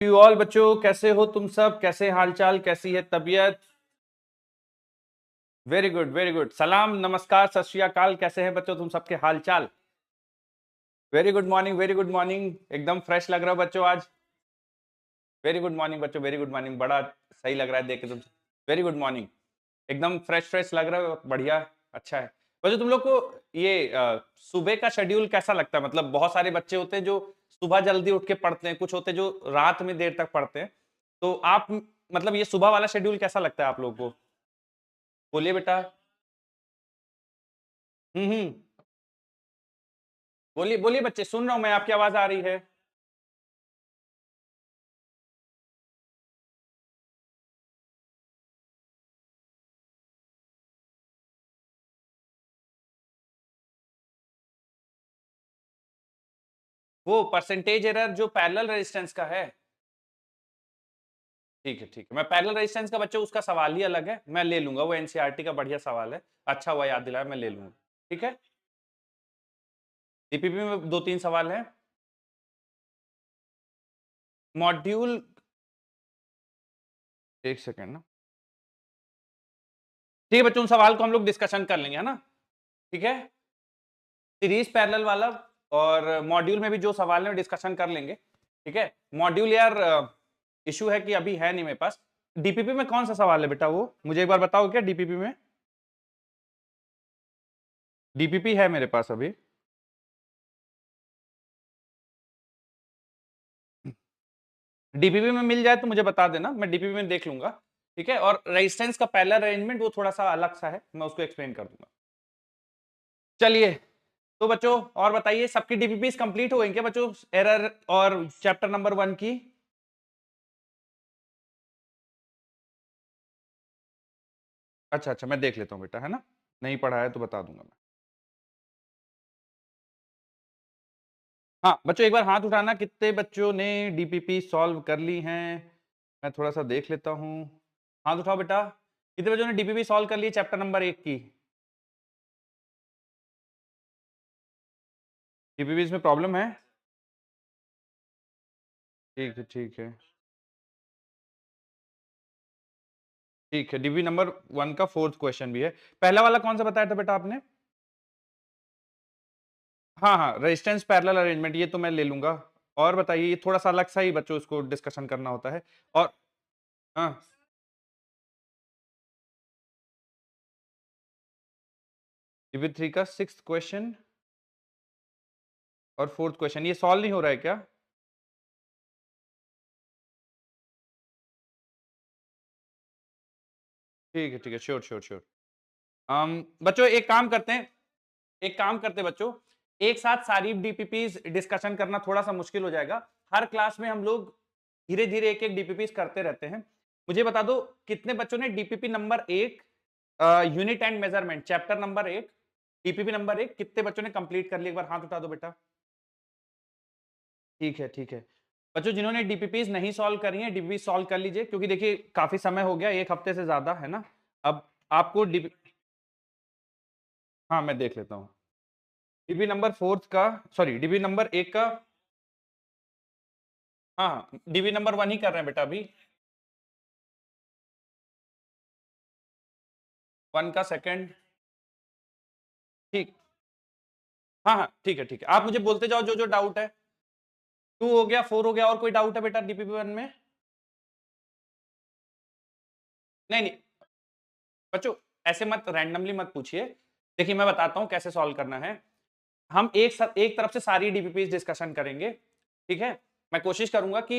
You all बच्चों, कैसे हो तुम सब? कैसे हालचाल, कैसी है तबीयत? Very good, very good. सलाम, नमस्कार, सत श्री अकाल। कैसे हैं बच्चों तुम सबके हालचाल? Very good morning, very good morning. एकदम फ्रेश लग रहा हो बच्चों आज। वेरी गुड मॉर्निंग बच्चों, वेरी गुड मॉर्निंग। बड़ा सही लग रहा है देख के तुम। Very good morning. एकदम फ्रेश फ्रेश लग रहा है, बढ़िया। अच्छा है बच्चों। तुम लोग को ये सुबह का शेड्यूल कैसा लगता है? मतलब बहुत सारे बच्चे होते हैं जो सुबह जल्दी उठ के पढ़ते हैं, कुछ होते हैं जो रात में देर तक पढ़ते हैं। तो आप मतलब ये सुबह वाला शेड्यूल कैसा लगता है आप लोगों को? बोलिए बेटा। हम्म। बोलिए बोलिए बच्चे, सुन रहा हूं मैं, आपकी आवाज आ रही है। वो परसेंटेज एरर जो पैरेलल रेजिस्टेंस का है। ठीक है ठीक है, मैं पैरेलल रेजिस्टेंस का बच्चों उसका सवाल ही अलग है, मैं ले लूंगा। वो एनसीईआरटी का बढ़िया सवाल है। अच्छा हुआ याद दिलाया, मैं ले लूंगा। ठीक है। डीपीपी में दो तीन सवाल है। मॉड्यूल, एक सेकेंड ना। ठीक है बच्चों, उन सवाल को हम लोग डिस्कशन कर लेंगे, है ना? ठीक है। सीरीज पैरेलल वाला और मॉड्यूल में भी जो सवाल है डिस्कशन कर लेंगे। ठीक है। मॉड्यूल यार इशू है कि अभी है नहीं मेरे पास। डीपीपी में कौन सा सवाल है बेटा? वो मुझे एक बार बताओ, क्या डीपीपी में? डीपीपी है मेरे पास अभी। डीपीपी में मिल जाए तो मुझे बता देना, मैं डीपीपी में देख लूंगा। ठीक है। और रेजिस्टेंस का पैरेलल अरेंजमेंट वो थोड़ा सा अलग सा है, मैं उसको एक्सप्लेन कर दूंगा। चलिए। तो बच्चों और बताइए, सबकी डीपीपी कंप्लीट हो गई क्या बच्चों? एरर और चैप्टर नंबर 1 की। अच्छा अच्छा, मैं देख लेता हूँ बेटा, है ना? नहीं पढ़ा है तो बता दूंगा मैं। हाँ बच्चों, एक बार हाथ उठाना, कितने बच्चों ने डीपीपी सॉल्व कर ली हैं? मैं थोड़ा सा देख लेता हूँ। हाथ उठाओ बेटा। कितने बच्चों ने डीपीपी सॉल्व कर ली चैप्टर नंबर 1 की? डीपीपी में प्रॉब्लम है? ठीक है ठीक है। ठीक है, डीबी नंबर 1 का फोर्थ क्वेश्चन भी है। पहला वाला कौन सा बताया था बेटा आपने? हाँ हाँ, रेजिस्टेंस पैरेलल अरेंजमेंट, ये तो मैं ले लूंगा। और बताइए, ये थोड़ा सा अलग सा ही बच्चों इसको डिस्कशन करना होता है। और हाँ, डीबी 3 का सिक्स्थ क्वेश्चन और फोर्थ क्वेश्चन ये सॉल्व नहीं हो रहा है क्या? ठीक है, श्योर श्योर श्योर। बच्चों एक काम करते हैं, एक काम करते हैं बच्चों, एक साथ सारी डीपीपीस डिस्कशन करना थोड़ा सा मुश्किल हो जाएगा। हर क्लास में हम लोग धीरे धीरे एक एक डीपीपीस करते रहते हैं। मुझे बता दो, कितने बच्चों ने DPP number 1 unit and measurement chapter number 1 DPP number 1 कितने बच्चों ने कंप्लीट कर लिया? एक बार हाथ उठा दो बेटा। ठीक है ठीक है। बच्चों जिन्होंने डीपीपीस नहीं सॉल्व करी है, डीपीपी सॉल्व कर लीजिए, क्योंकि देखिए काफी समय हो गया, एक हफ्ते से ज्यादा, है ना? अब आपको डीपी, हाँ मैं देख लेता हूँ। डीबी नंबर फोर्थ का, सॉरी डीबी नंबर 1 का। हाँ हाँ, डीबी नंबर 1 ही कर रहे हैं बेटा अभी। 1 का सेकंड। ठीक। हाँ हाँ ठीक है ठीक है, आप मुझे बोलते जाओ जो जो डाउट है। 2 हो गया, 4 हो गया, और कोई डाउट है बेटा डीपीपी 1 में? नहीं नहीं बच्चों, ऐसे मत रैंडमली मत पूछिए। देखिए मैं बताता हूँ कैसे सॉल्व करना है। हम एक तरफ से सारी डीपीपी डिस्कशन करेंगे। ठीक है। मैं कोशिश करूंगा कि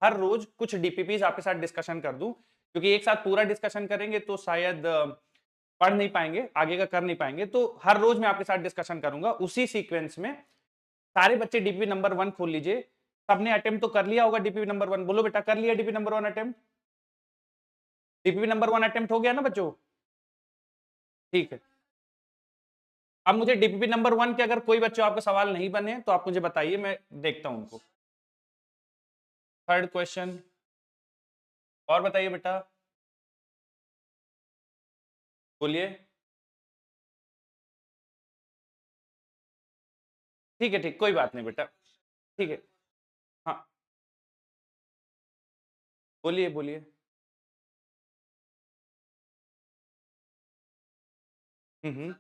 हर रोज कुछ डीपीपी आपके साथ डिस्कशन कर दूं, क्योंकि एक साथ पूरा डिस्कशन करेंगे तो शायद पढ़ नहीं पाएंगे, आगे का कर नहीं पाएंगे। तो हर रोज मैं आपके साथ डिस्कशन करूंगा उसी सीक्वेंस में। सारे बच्चे डीपीपी नंबर 1 खोल लीजिए। सबने अटेम्प्ट तो कर लिया होगा डीपीपी नंबर 1? बोलो बेटा, कर लिया DPP number 1 attempt? DPP number 1 attempt हो गया ना बच्चों? ठीक है। अब मुझे डीपीपी नंबर 1 के अगर कोई बच्चों आपके सवाल नहीं बने तो आप मुझे बताइए, मैं देखता हूं उनको। Third question. और बताइए बेटा। बोलिए। ठीक है ठीक, कोई बात नहीं बेटा। ठीक है। हाँ बोलिए बोलिए। हम्म।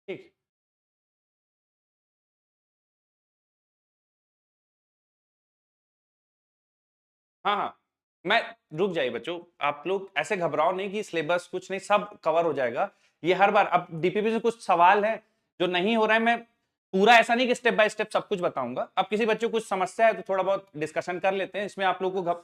ठीक। हाँ हाँ, मैं, रुक जाइए बच्चों, आप लोग ऐसे घबराओ नहीं कि सिलेबस कुछ नहीं, सब कवर हो जाएगा। ये हर बार, अब डीपीपी से कुछ सवाल है जो नहीं हो रहा है, मैं पूरा ऐसा नहीं कि स्टेप बाय स्टेप सब कुछ बताऊंगा। अब किसी बच्चे को कुछ समस्या है तो थोड़ा बहुत डिस्कशन कर लेते हैं, इसमें आप लोग को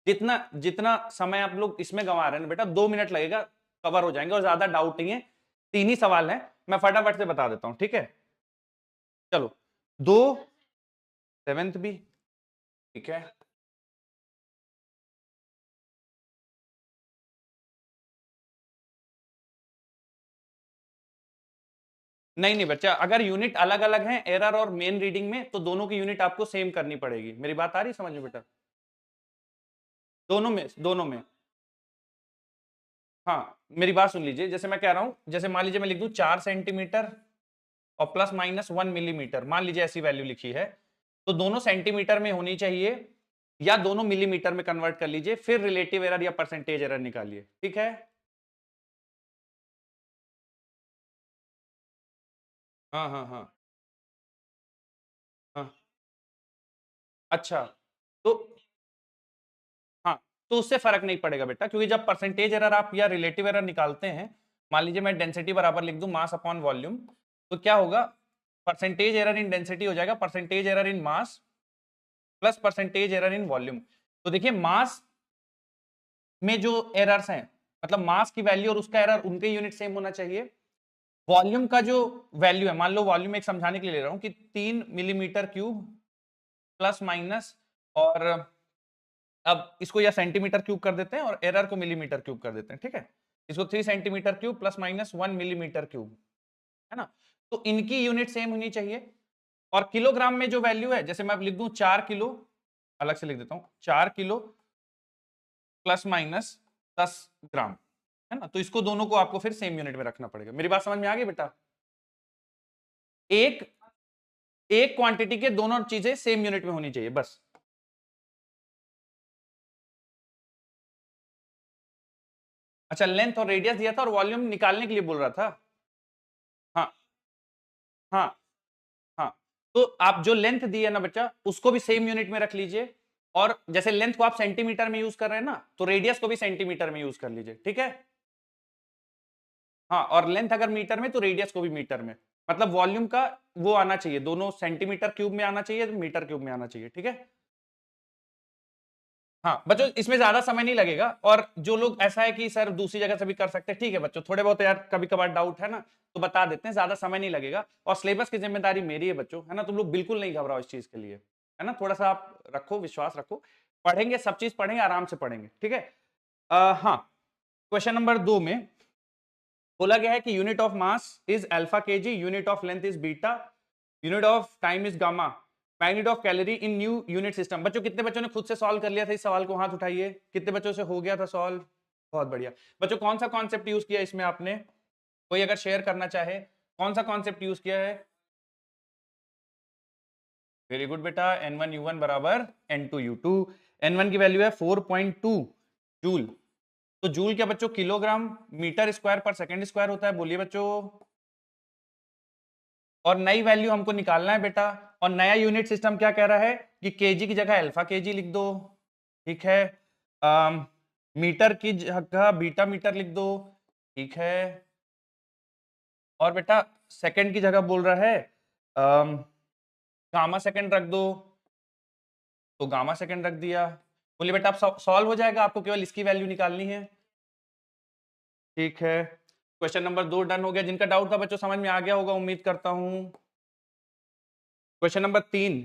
जितना जितना समय आप लोग इसमें गंवा रहे हैं ना बेटा, 2 मिनट लगेगा, कवर हो जाएंगे, और ज्यादा डाउट नहीं है। 3 ही सवाल हैं, मैं फटाफट से बता देता हूं, ठीक है। चलो, दो, सेवेंथ भी, ठीक है। नहीं नहीं बच्चा, अगर यूनिट अलग अलग हैं एरर और मेन रीडिंग में, तो दोनों की यूनिट आपको सेम करनी पड़ेगी। मेरी बात आ रही समझ में बेटा? दोनों में, दोनों में। हाँ, मेरी बात सुन लीजिए, जैसे मैं कह रहा हूं, जैसे मान लीजिए मैं लिख दूं 4 सेंटीमीटर और +-1 मिलीमीटर, मान लीजिए ऐसी वैल्यू लिखी है, तो दोनों सेंटीमीटर में होनी चाहिए, या दोनों मिलीमीटर में कन्वर्ट कर लीजिए, फिर रिलेटिव एरर या परसेंटेज एरर निकालिए, ठीक है। हाँ हाँ हाँ हाँ। अच्छा, तो हाँ, तो उससे फर्क नहीं पड़ेगा बेटा, क्योंकि जब परसेंटेज एरर आप या रिलेटिव एरर निकालते हैं, मान लीजिए मैं डेंसिटी बराबर लिख दूं मास अपॉन वॉल्यूम, तो क्या होगा, परसेंटेज एरर इन डेंसिटी हो जाएगा percentage error in mass plus percentage error in volume. तो देखिए, मास में जो एरर्स हैं, मतलब मास की वैल्यू और उसका एरर, उनके यूनिट सेम होना चाहिए। वॉल्यूम का जो वैल्यू है, मान लो वॉल्यूम एक समझाने के लिए ले रहा हूं कि 3 मिलीमीटर क्यूब प्लस माइनस, और अब इसको या सेंटीमीटर क्यूब कर देते हैं और एरर को मिलीमीटर क्यूब कर देते हैं, ठीक है। इसको 3 सेंटीमीटर क्यूब +-1 मिलीमीटर क्यूब, है ना। तो इनकी यूनिट सेम होनी चाहिए। और किलोग्राम में जो वैल्यू है, जैसे मैं अब लिख दूं 4 किलो, अलग से लिख देता हूं 4 किलो +-10 ग्राम, है ना। तो इसको दोनों को आपको फिर सेम यूनिट में रखना पड़ेगा। मेरी बात समझ में आ गई बेटा? एक एक क्वांटिटी के दोनों चीजें सेम यूनिट में होनी चाहिए, बस। अच्छा, लेंथ और रेडियस दिया था और वॉल्यूम निकालने के लिए बोल रहा था। हाँ हाँ हाँ। तो आप जो लेंथ दी है ना बच्चा, उसको भी सेम यूनिट में रख लीजिए, और जैसे लेंथ को आप सेंटीमीटर में यूज कर रहे हैं ना, तो रेडियस को भी सेंटीमीटर में यूज कर लीजिए, ठीक है। हाँ, और लेंथ अगर मीटर में, तो रेडियस को भी मीटर में, मतलब वॉल्यूम का वो आना चाहिए, दोनों सेंटीमीटर क्यूब में आना चाहिए, मीटर क्यूब में आना चाहिए, ठीक है। हाँ बच्चों, इसमें ज्यादा समय नहीं लगेगा, और जो लोग ऐसा है कि सर दूसरी जगह से भी कर सकते हैं, ठीक है बच्चों, थोड़े बहुत यार कभी कभार डाउट है ना, तो बता देते हैं, ज्यादा समय नहीं लगेगा। और सिलेबस की जिम्मेदारी मेरी है बच्चों, है ना, तुम लोग बिल्कुल नहीं घबराओ इस चीज के लिए, है ना, थोड़ा सा आप रखो, विश्वास रखो, पढ़ेंगे, सब चीज पढ़ेंगे, आराम से पढ़ेंगे, ठीक है। हाँ, क्वेश्चन नंबर 2 में बोला गया है कि unit of mass is alpha KG, unit of length is beta, unit of time is gamma, magnitude of calorie in new unit system. बच्चों, कितने बच्चों ने खुद से सॉल्व कर लिया था इस सवाल को? हाथ उठाइए, कितने बच्चों से हो गया था सॉल्व? बहुत बढ़िया बच्चों, कौन सा कॉन्सेप्ट यूज किया इसमें आपने? कोई अगर शेयर करना चाहे, कौन सा कॉन्सेप्ट यूज किया है? वेरी गुड बेटा, N1U1 बराबर N2U2। N1 की वैल्यू है 4.2 जूल। तो जूल क्या बच्चों, किलोग्राम मीटर स्क्वायर पर सेकंड स्क्वायर होता है, बोलिए बच्चों। और नई वैल्यू हमको निकालना है बेटा, और नया यूनिट सिस्टम क्या कह रहा है कि केजी की जगह अल्फा केजी लिख दो, ठीक है। मीटर की जगह बीटा मीटर लिख दो, ठीक है। और बेटा सेकंड की जगह बोल रहा है गामा सेकंड रख दो, तो गामा सेकंड रख दिया। बोलिए बेटा, अब सॉल्व हो जाएगा, आपको केवल इसकी वैल्यू निकालनी है, ठीक है। क्वेश्चन नंबर 2 डन हो गया। जिनका डाउट था बच्चों समझ में आ गया होगा, उम्मीद करता हूं। क्वेश्चन नंबर 3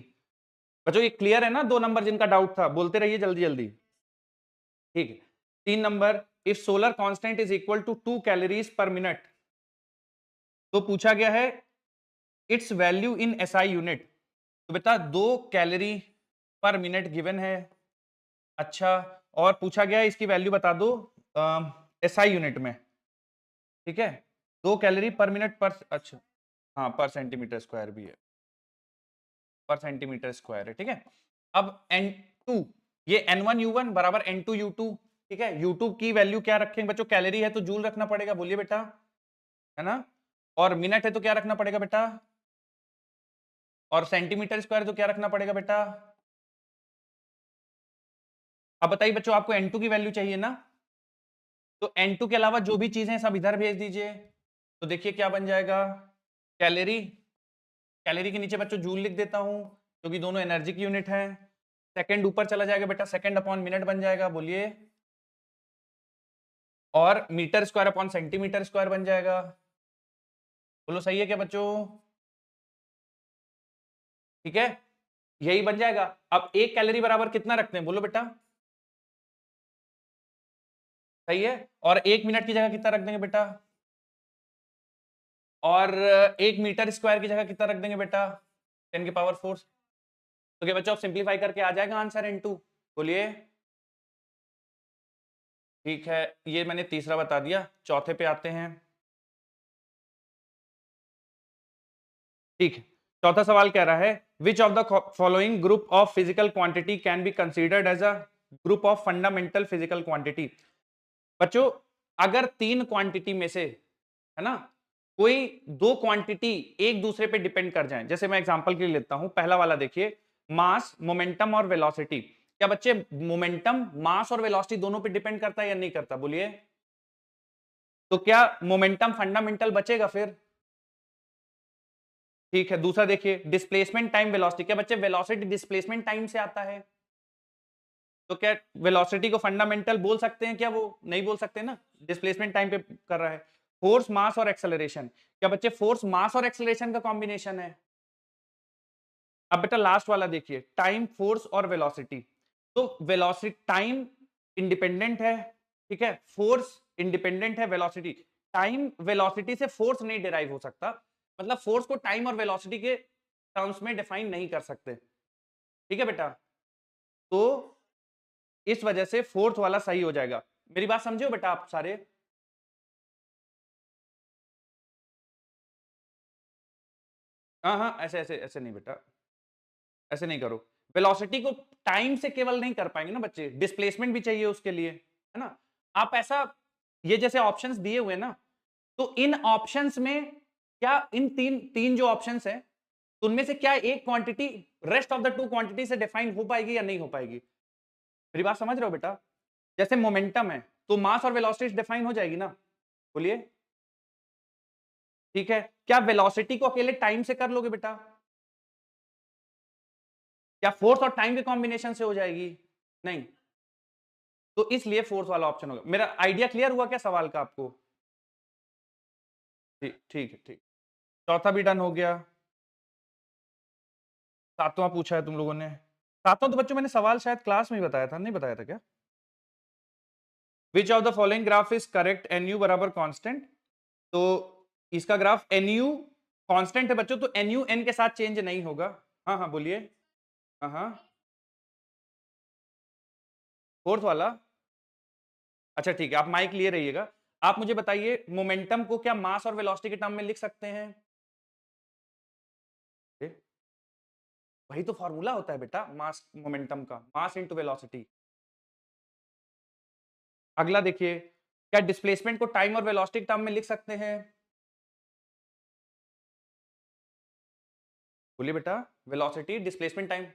बच्चों, ये क्लियर है ना? 2 नंबर जिनका डाउट था, बोलते रहिए जल्दी जल्दी, ठीक है। 3 number, if solar constant is equal to 2 calories per minute, तो पूछा गया है its value in SI unit. तो बेटा 2 कैलोरी पर मिनट गिवन है, अच्छा, और पूछा गया इसकी वैल्यू बता दो SI यूनिट में, ठीक है, 2 कैलोरी पर मिनट पर, अच्छा हाँ पर सेंटीमीटर स्क्वायर भी है, पर सेंटीमीटर स्क्वायर है, ठीक है। अब N2 ये N1U1 बराबर N2U2, ठीक है। U2 की वैल्यू क्या रखेंगे बच्चों, कैलोरी है तो जूल रखना पड़ेगा, बोलिए बेटा, है ना, और मिनट है तो क्या रखना पड़ेगा बेटा, और सेंटीमीटर स्क्वायर तो क्या रखना पड़ेगा बेटा। अब बताइए बच्चों आपको N2 की वैल्यू चाहिए ना, तो N2 के अलावा जो भी चीजें सब इधर भेज दीजिए, तो देखिए क्या बन जाएगा, कैलोरी, कैलोरी के नीचे बच्चों जूल लिख देता हूं क्योंकि दोनों एनर्जी की यूनिट है। सेकंड ऊपर चला जाएगा बेटा, सेकंड अपॉन मिनट बन जाएगा, बोलिए, और metre square upon centimetre square बन जाएगा, बोलो सही है क्या बच्चों, ठीक है, यही बन जाएगा। अब 1 कैलोरी बराबर कितना रखते हैं, बोलो बेटा, सही है, और 1 मिनट की जगह कितना रख देंगे बेटा, और 1 मीटर स्क्वायर की जगह कितना रख देंगे बेटा, 10 की पावर 4। तो क्या बच्चों आप सिंप्लीफाई करके आ जाएगा आंसर N2, बोलिए, ठीक है, ये मैंने तीसरा बता दिया। चौथे पे आते हैं, ठीक है, चौथा सवाल कह रहा है which of the following group of physical quantity can be considered as a group of fundamental physical quantity. बच्चों अगर 3 क्वांटिटी में से, है ना, कोई 2 क्वांटिटी एक दूसरे पे डिपेंड कर जाएं, जैसे मैं एग्जांपल के लिए लेता हूं, पहला वाला देखिए, मास, मोमेंटम और वेलोसिटी। क्या बच्चे मोमेंटम मास और वेलोसिटी दोनों पे डिपेंड करता है या नहीं करता, बोलिए, तो क्या मोमेंटम फंडामेंटल बचेगा फिर, ठीक है। दूसरा देखिए डिस्प्लेसमेंट टाइम वेलोसिटी, क्या बच्चे वेलोसिटी डिस्प्लेसमेंट टाइम से आता है, तो क्या वेलोसिटी को फंडामेंटल बोल सकते हैं क्या, वो नहीं बोल सकते ना, डिस्प्लेसमेंट टाइम पे कर रहा है। फोर्स मास और एक्सेलरेशन, क्या बच्चे फोर्स मास और एक्सेलरेशन का कॉम्बिनेशन है। अब बेटा लास्ट वाला देखिए, टाइम फोर्स और वेलोसिटी, तो वेलोसिटी टाइम इंडिपेंडेंट है, ठीक है, फोर्स इंडिपेंडेंट है, वेलोसिटी, टाइम वेलोसिटी से फोर्स नहीं डिराइव हो सकता, मतलब फोर्स को टाइम और वेलोसिटी के टर्म्स में डिफाइन नहीं कर सकते, ठीक है बेटा, तो इस वजह से फोर्थ वाला सही हो जाएगा। मेरी बात समझे हो बेटा आप सारे, हाँ हाँ, ऐसे ऐसे ऐसे नहीं बेटा, ऐसे नहीं करो, वेलोसिटी को टाइम से केवल नहीं कर पाएंगे ना बच्चे, डिस्प्लेसमेंट भी चाहिए उसके लिए, है ना। आप ऐसा, ये जैसे ऑप्शंस दिए हुए ना, तो इन ऑप्शंस में क्या इन तीन तीन जो ऑप्शंस हैं, तो उनमें से क्या एक quantity rest of the 2 quantity से डिफाइन हो पाएगी या नहीं हो पाएगी, मेरी बात समझ रहे हो बेटा। जैसे मोमेंटम है तो मास और वेलोसिटी डिफाइन हो जाएगी ना, बोलिए, ठीक है। क्या वेलोसिटी को अकेले टाइम से कर लोगे बेटा, क्या फोर्स और टाइम के कॉम्बिनेशन से हो जाएगी, नहीं, तो इसलिए फोर्स वाला ऑप्शन होगा। मेरा आइडिया क्लियर हुआ क्या सवाल का आपको, ठीक ठीक है, ठीक, चौथा भी डन हो गया। सातवां पूछा है तुम लोगों ने, सातवां तो बच्चों मैंने सवाल शायद क्लास में ही बताया था, नहीं बताया था क्या, विच of the following graph is correct, NU बराबर कांस्टेंट, तो इसका ग्राफ NU कांस्टेंट है बच्चों, तो NU n के साथ चेंज नहीं होगा, हाँ हाँ बोलिए, हाँ हाँ, फोर्थ वाला, अच्छा ठीक है, आप माइक लिए रहिएगा। आप मुझे बताइए मोमेंटम को क्या मास और वेलोसिटी के टर्म में लिख सकते हैं, वही तो फॉर्मूला होता है बेटा, मास मोमेंटम का, मास इनटू वेलोसिटी। अगला देखिए, क्या डिस्प्लेसमेंट को टाइम और वेलोसिटी के टर्म में लिख सकते हैं, बोलिए बेटा, वेलोसिटी डिस्प्लेसमेंट टाइम,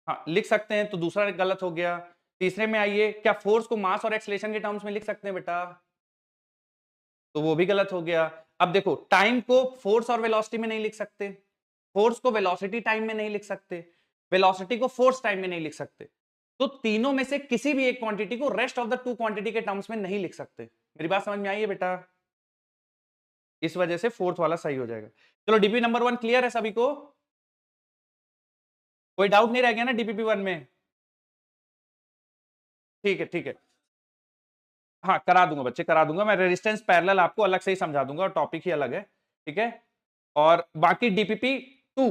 हाँ लिख सकते हैं, तो दूसरा गलत हो गया। तीसरे में आइए, क्या फोर्स को मास और एक्सेलरेशन के टर्म्स में लिख सकते हैं बेटा, तो वो भी गलत हो गया। अब देखो टाइम को फोर्स और वेलोसिटी में नहीं लिख सकते, फोर्स को वेलोसिटी टाइम में नहीं लिख सकते, वेलोसिटी को फोर्स टाइम में नहीं लिख सकते, तो तीनों में से किसी भी एक क्वांटिटी को रेस्ट ऑफ द 2 क्वांटिटी के टर्म्स में नहीं लिख सकते। मेरी बात समझ में आई है बेटा, इस वजह से फोर्थ वाला सही हो जाएगा। चलो डीपी नंबर 1 क्लियर है सभी को, कोई डाउट नहीं रह गया ना डीपीपी 1 में, ठीक है ठीक है, हाँ करा दूंगा बच्चे, करा दूंगा मैं, रेजिस्टेंस पैरेलल आपको अलग से ही समझा दूंगा और टॉपिक ही अलग है, ठीक है। और बाकी डीपीपी 2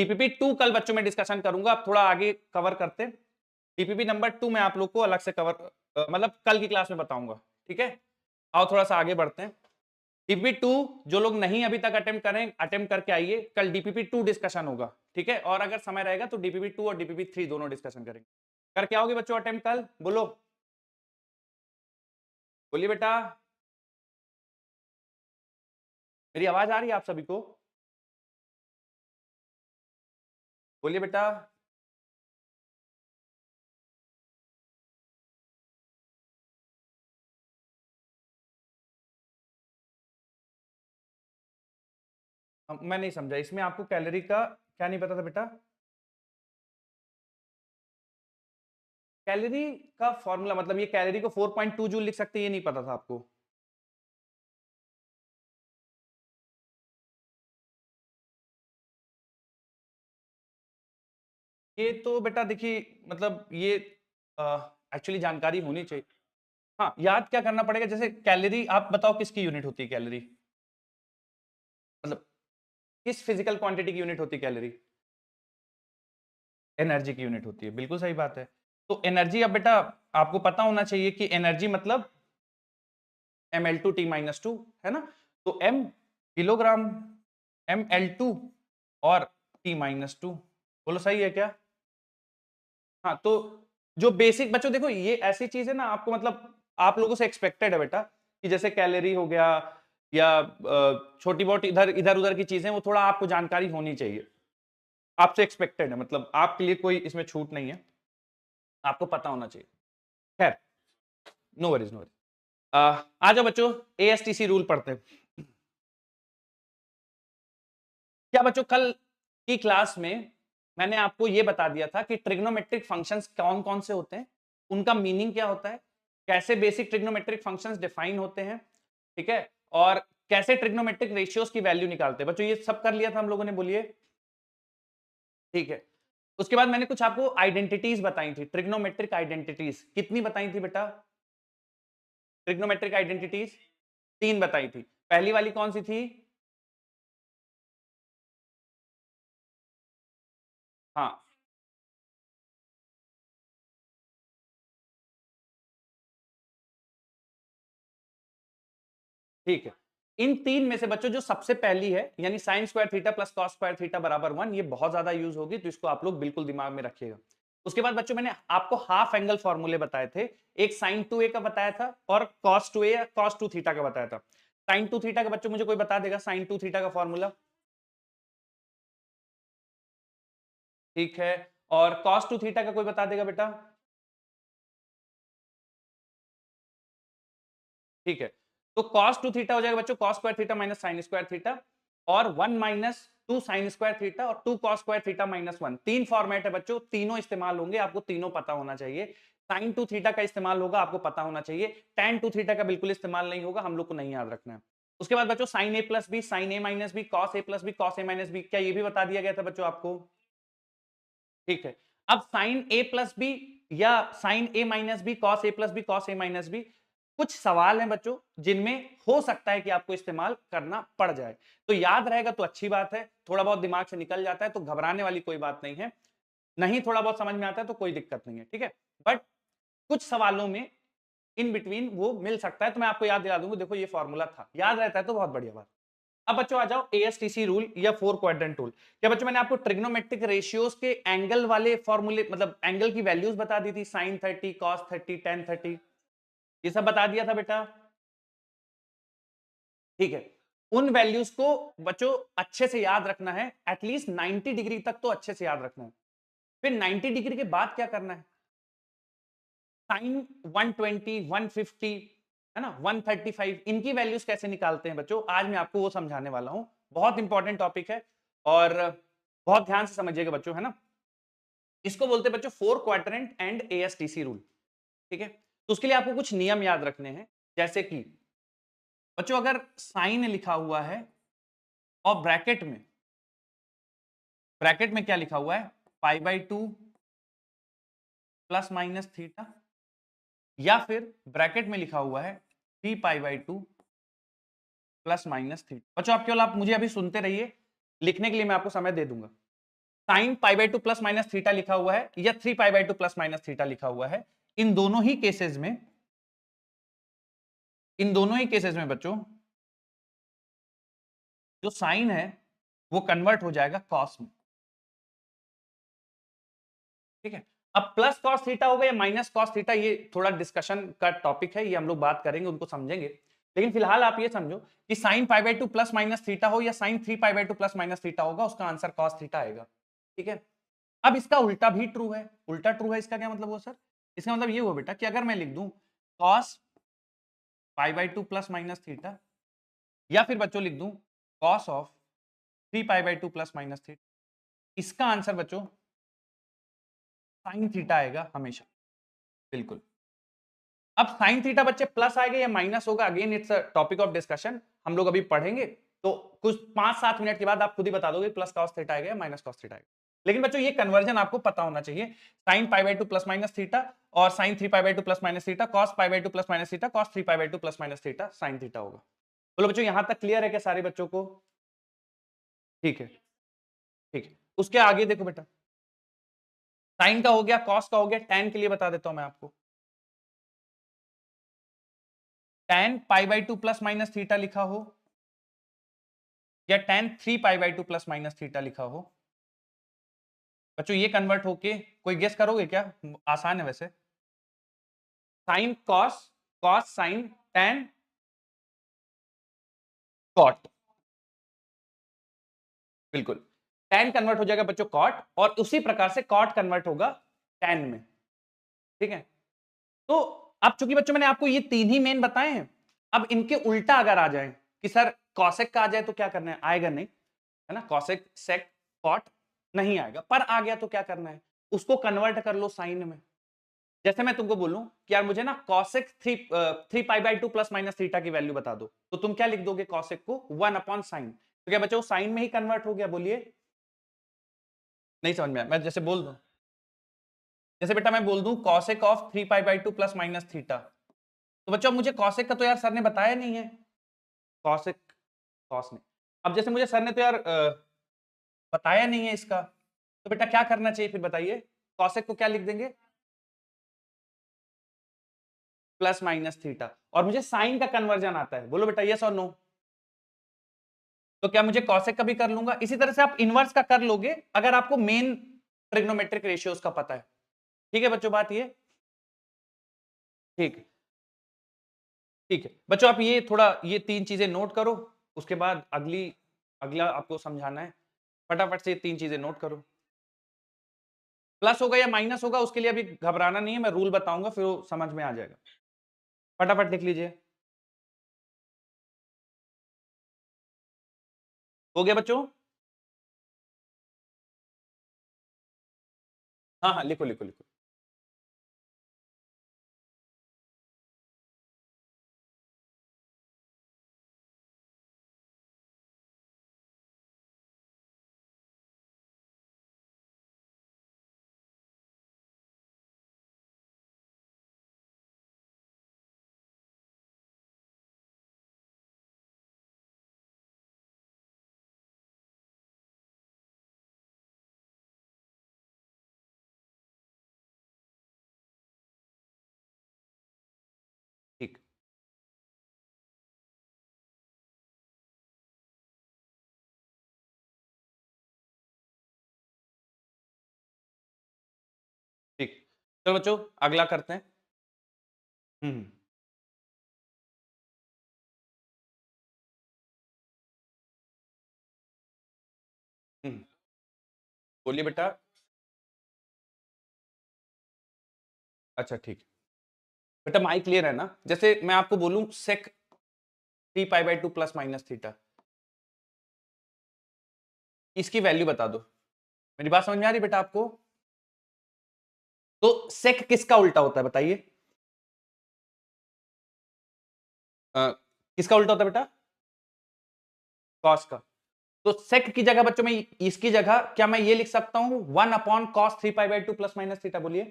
डीपीपी 2 कल बच्चों में डिस्कशन करूंगा, अब थोड़ा आगे कवर करते हैं। डीपीपी नंबर 2 मैं आप लोग को अलग से कवर मतलब कल की क्लास में बताऊंगा, ठीक है। आओ थोड़ा सा आगे बढ़ते हैं। डीपीपी 2 जो लोग नहीं अभी तक अटेम्प्ट करके आइए, कल डीपीपी 2 डिस्कशन होगा, ठीक है। और अगर समय रहेगा तो डीपीपी 2 और डीपीपी 3 दोनों डिस्कशन करेंगे। करके आओगे बच्चों अटेम्प्ट कल? बोलो, बोलिए बेटा, मेरी आवाज आ रही है आप सभी को? बोलिए बेटा। मैं नहीं समझा, इसमें आपको कैलोरी का क्या नहीं पता था बेटा? कैलोरी का फॉर्मूला मतलब ये कैलोरी को 4.2 जूल लिख सकते हैं, ये नहीं पता था आपको? ये तो बेटा देखिए, मतलब ये एक्चुअली जानकारी होनी चाहिए। हाँ, याद क्या करना पड़ेगा, जैसे कैलोरी आप बताओ किसकी यूनिट होती है कैलोरी? मतलब किस फिजिकल क्वांटिटी की यूनिट होती है कैलोरी? एनर्जी की यूनिट होती है, बिल्कुल सही बात है। तो एनर्जी अब बेटा आपको पता होना चाहिए कि एनर्जी मतलब ml2t-2 है ना। तो m किलोग्राम ml2 और t-2, बोलो सही है क्या? हाँ, तो जो बेसिक बच्चों देखो ये ऐसी चीज है ना, आपको मतलब आप लोगों से एक्सपेक्टेड है बेटा कि जैसे कैलोरी हो गया या छोटी बहुत इधर इधर उधर की चीजें, वो थोड़ा आपको जानकारी होनी चाहिए, आपसे एक्सपेक्टेड है, मतलब आपके लिए कोई इसमें छूट नहीं है, आपको पता होना चाहिए। खैर, नो वरीज नो वरीज। आ जाओ बच्चों, एएसटीसी रूल पढ़ते हैं। क्या बच्चों कल की क्लास में मैंने आपको यह बता दिया था कि ट्रिग्नोमेट्रिक फंक्शंस कौन कौन से होते हैं, उनका मीनिंग क्या होता है, कैसे बेसिक ट्रिग्नोमेट्रिक फंक्शंस डिफाइन होते हैं, ठीक है, और कैसे ट्रिग्नोमेट्रिक रेशियोज की वैल्यू निकालते हैं। बच्चों ये सब कर लिया था हम लोगों ने, बोलिए, ठीक है। उसके बाद मैंने कुछ आपको आइडेंटिटीज बताई थी, ट्रिग्नोमेट्रिक आइडेंटिटीज। कितनी बताई थी बेटा ट्रिग्नोमेट्रिक आइडेंटिटीज? 3 बताई थी। पहली वाली कौन सी थी? हाँ, ठीक है। इन 3 में से बच्चों जो सबसे पहली है, यानी sine square theta plus cos square theta बराबर 1, ये बहुत ज्यादा यूज होगी, तो इसको आप लोग बिल्कुल दिमाग में रखिएगा। उसके बाद बच्चों मैंने आपको हाफ एंगल फॉर्मूले बताए थे, एक साइन 2a का बताया था और कॉस 2a या कॉस 2 थीटा का बताया था। साइन 2 थीटा का बच्चों मुझे कोई बता देगा साइन 2 थीटा का फॉर्मूला? ठीक है। और कॉस 2 थीटा का कोई बता देगा बेटा? ठीक है। तो cos 2 थीटा हो जाएगा बच्चों cos square theta minus sine square theta, और 1 माइनस 2 साइन स्क्वायर थीटा और 2 cos square theta minus 1। 3 format है बच्चों, तीनों इस्तेमाल होंगे, आपको तीनों पता होना चाहिए। साइन 2 थीटा का इस्तेमाल होगा, आपको पता होना चाहिए। tan 2 थीटा का बिल्कुल इस्तेमाल नहीं होगा, हम लोग को नहीं याद रखना है। उसके बाद बच्चों sine a plus b, sine a minus b, cos a plus b, cos a minus b, क्या ये भी बता दिया गया था बच्चों आपको? ठीक है। अब साइन a प्लस बी या sine a minus b, cos a plus b, cos a minus b, कुछ सवाल हैं बच्चों जिनमें हो सकता है कि आपको इस्तेमाल करना पड़ जाए, तो याद रहेगा तो अच्छी बात है, थोड़ा बहुत दिमाग से निकल जाता है तो घबराने वाली कोई बात नहीं है, नहीं थोड़ा बहुत समझ में आता है तो कोई दिक्कत नहीं है, ठीक है। बट कुछ सवालों में इन बिटवीन वो मिल सकता है, तो मैं आपको याद दिला दूंगा, देखो ये फॉर्मूला था, याद रहता है तो बहुत बढ़िया बात। अब बच्चों आ जाओ एएसटीसी रूल या 4 क्वाड्रेंट रूल। क्या बच्चों मैंने आपको ट्रिग्नोमेट्रिक रेशियोज के एंगल वाले फॉर्मूले, मतलब एंगल की वैल्यूज बता दी थी, साइन 30, कॉस 30, टेन 30, ये सब बता दिया था बेटा? ठीक है। उन वैल्यूज को बच्चों अच्छे से याद रखना है, एटलीस्ट 90 डिग्री तक तो अच्छे से याद रखना है। फिर 90 डिग्री के बाद क्या करना है, साइन 120, 150 है ना, 135, इनकी वैल्यूज कैसे निकालते हैं बच्चों, आज मैं आपको वो समझाने वाला हूं, बहुत इंपॉर्टेंट टॉपिक है और बहुत ध्यान से समझिएगा बच्चों, है ना। इसको बोलते हैं बच्चों 4 क्वाड्रेंट एंड एएसटीसी रूल, ठीक है। तो उसके लिए आपको कुछ नियम याद रखने हैं, जैसे कि बच्चों अगर साइन लिखा हुआ है और ब्रैकेट में क्या लिखा हुआ है, π/2 प्लस माइनस थीटा, या फिर ब्रैकेट में लिखा हुआ है 3π/2 प्लस माइनस थीटा। बच्चों आप केवल आप मुझे अभी सुनते रहिए, लिखने के लिए मैं आपको समय दे दूंगा। Sine pi by two plus minus theta लिखा हुआ है या 3 pi by two plus minus theta लिखा हुआ है, इन दोनों ही केसेस में बच्चों जो साइन है वो कन्वर्ट हो जाएगा कॉस में। ठीक है, अब प्लस कॉस थीटा होगा या माइनस कॉस थीटा, ये थोड़ा डिस्कशन का टॉपिक है, ये हम लोग बात करेंगे, उनको समझेंगे। लेकिन फिलहाल आप ये समझो कि sine pi by two plus minus theta हो या sine 3 pi by two plus minus theta होगा, उसका आंसर कॉस थीटा आएगा। ठीक है, अब इसका उल्टा भी ट्रू है। उल्टा ट्रू है, इसका क्या मतलब हुआ सर? इसका मतलब ये हुआ बेटा कि अगर मैं लिख दूं cos pi by two plus minus theta, या फिर बच्चों लिख दूं cos of 3 pi by two plus minus theta, इसका आंसर बच्चों साइन थीटा आएगा हमेशा, बिल्कुल। अब साइन थीटा बच्चे प्लस आएगा या माइनस होगा, again it's a topic of discussion, हम लोग अभी पढ़ेंगे, तो कुछ 5-7 मिनट के बाद आप खुद ही बता दोगे प्लस कॉस थीटा आएगा या माइनस कॉस थीटा आएगा। लेकिन बच्चों ये कन्वर्जन आपको पता होना चाहिए, sine pi by two plus minus theta और sine 3 pi by two plus minus theta, cos pi by two plus minus theta, cos 3 pi by two plus minus theta, sine theta होगा। बोलो बच्चों यहां तक क्लियर है क्या सारे बच्चों को? ठीक है, ठीक है, उसके आगे देखो बेटा, साइन का हो गया, कॉस का हो गया, टैन के लिए बता देता हूं मैं आपको। Tan pi by two plus minus theta लिखा हो या tan 3 pi by two plus minus theta लिखा हो, बच्चों ये कन्वर्ट होके कोई गेस करोगे क्या? आसान है वैसे। Sine cos, cos sine, tan cot, बिल्कुल। टैन कन्वर्ट हो जाएगा बच्चों कॉट, और उसी प्रकार से कॉट कन्वर्ट होगा टैन में। ठीक है, तो अब चूंकि बच्चों मैंने आपको ये तीन ही मेन बताए हैं, अब इनके उल्टा अगर आ जाए कि सर कॉसेक का आ जाए तो क्या करना है? आएगा नहीं, है ना, कॉसेक सेक कॉट नहीं आएगा, पर आ गया तो क्या करना है? उसको कन्वर्ट कर लो साइन में। जैसे मैं तुमको बोलूं कि यार मुझे ना cosec 3 pi by two plus minus theta की वैल्यू बता दो, तो तुम क्या लिख दोगे? कॉसेक को 1 अपॉन साइन। तो क्या बच्चों साइन में ही कन्वर्ट हो गया? बोलिए, नहीं समझ में आया? मैं जैसे बोल दूं, जैसे बेटा मैं बोल दूं cosec of 3 pi by two plus minus theta, तो बच्चों मुझे कॉसेक का तो यार सर ने बताया नहीं है, कॉसेक कॉस ने। अब जैसे मुझे सर ने तो यार बताया नहीं है इसका, तो बेटा क्या करना चाहिए फिर बताइए? कॉसेक को क्या लिख देंगे? प्लस माइनस थीटा, और मुझे साइन का कन्वर्जन आता है, बोलो बेटा यस और नो। तो क्या मुझे कॉसेक का भी कर लूंगा? इसी तरह से आप इनवर्स का कर लोगे अगर आपको मेन ट्रिग्नोमेट्रिक रेशियोज का पता है। ठीक है बच्चों, बात ये ठीक है, ठीक है बच्चों, आप ये थोड़ा ये तीन चीजें नोट करो, उसके बाद अगला आपको समझाना है, फटाफट से ये तीन चीजें नोट करो। प्लस होगा या माइनस होगा उसके लिए अभी घबराना नहीं है, मैं रूल बताऊंगा फिर वो समझ में आ जाएगा। फटाफट लिख लीजिए। हो गया बच्चों? हाँ हाँ, लिखो लिखो लिखो। ठीक, ठीक, चलो बच्चों अगला करते हैं। हम्म, हम्म, बोलिए बेटा। अच्छा ठीक, बेटा माइक क्लियर है ना? जैसे मैं आपको बोलूं सेक 3 pi by two plus minus theta, इसकी वैल्यू बता दो। मेरी बात समझ में आ रही बेटा आपको? तो सेक किसका उल्टा होता है बताइए? किसका उल्टा होता है बेटा? कॉस का। तो सेक की जगह बच्चों में इसकी जगह क्या मैं ये लिख सकता हूं 1 upon cos 3 pi by two plus minus theta? बोलिए,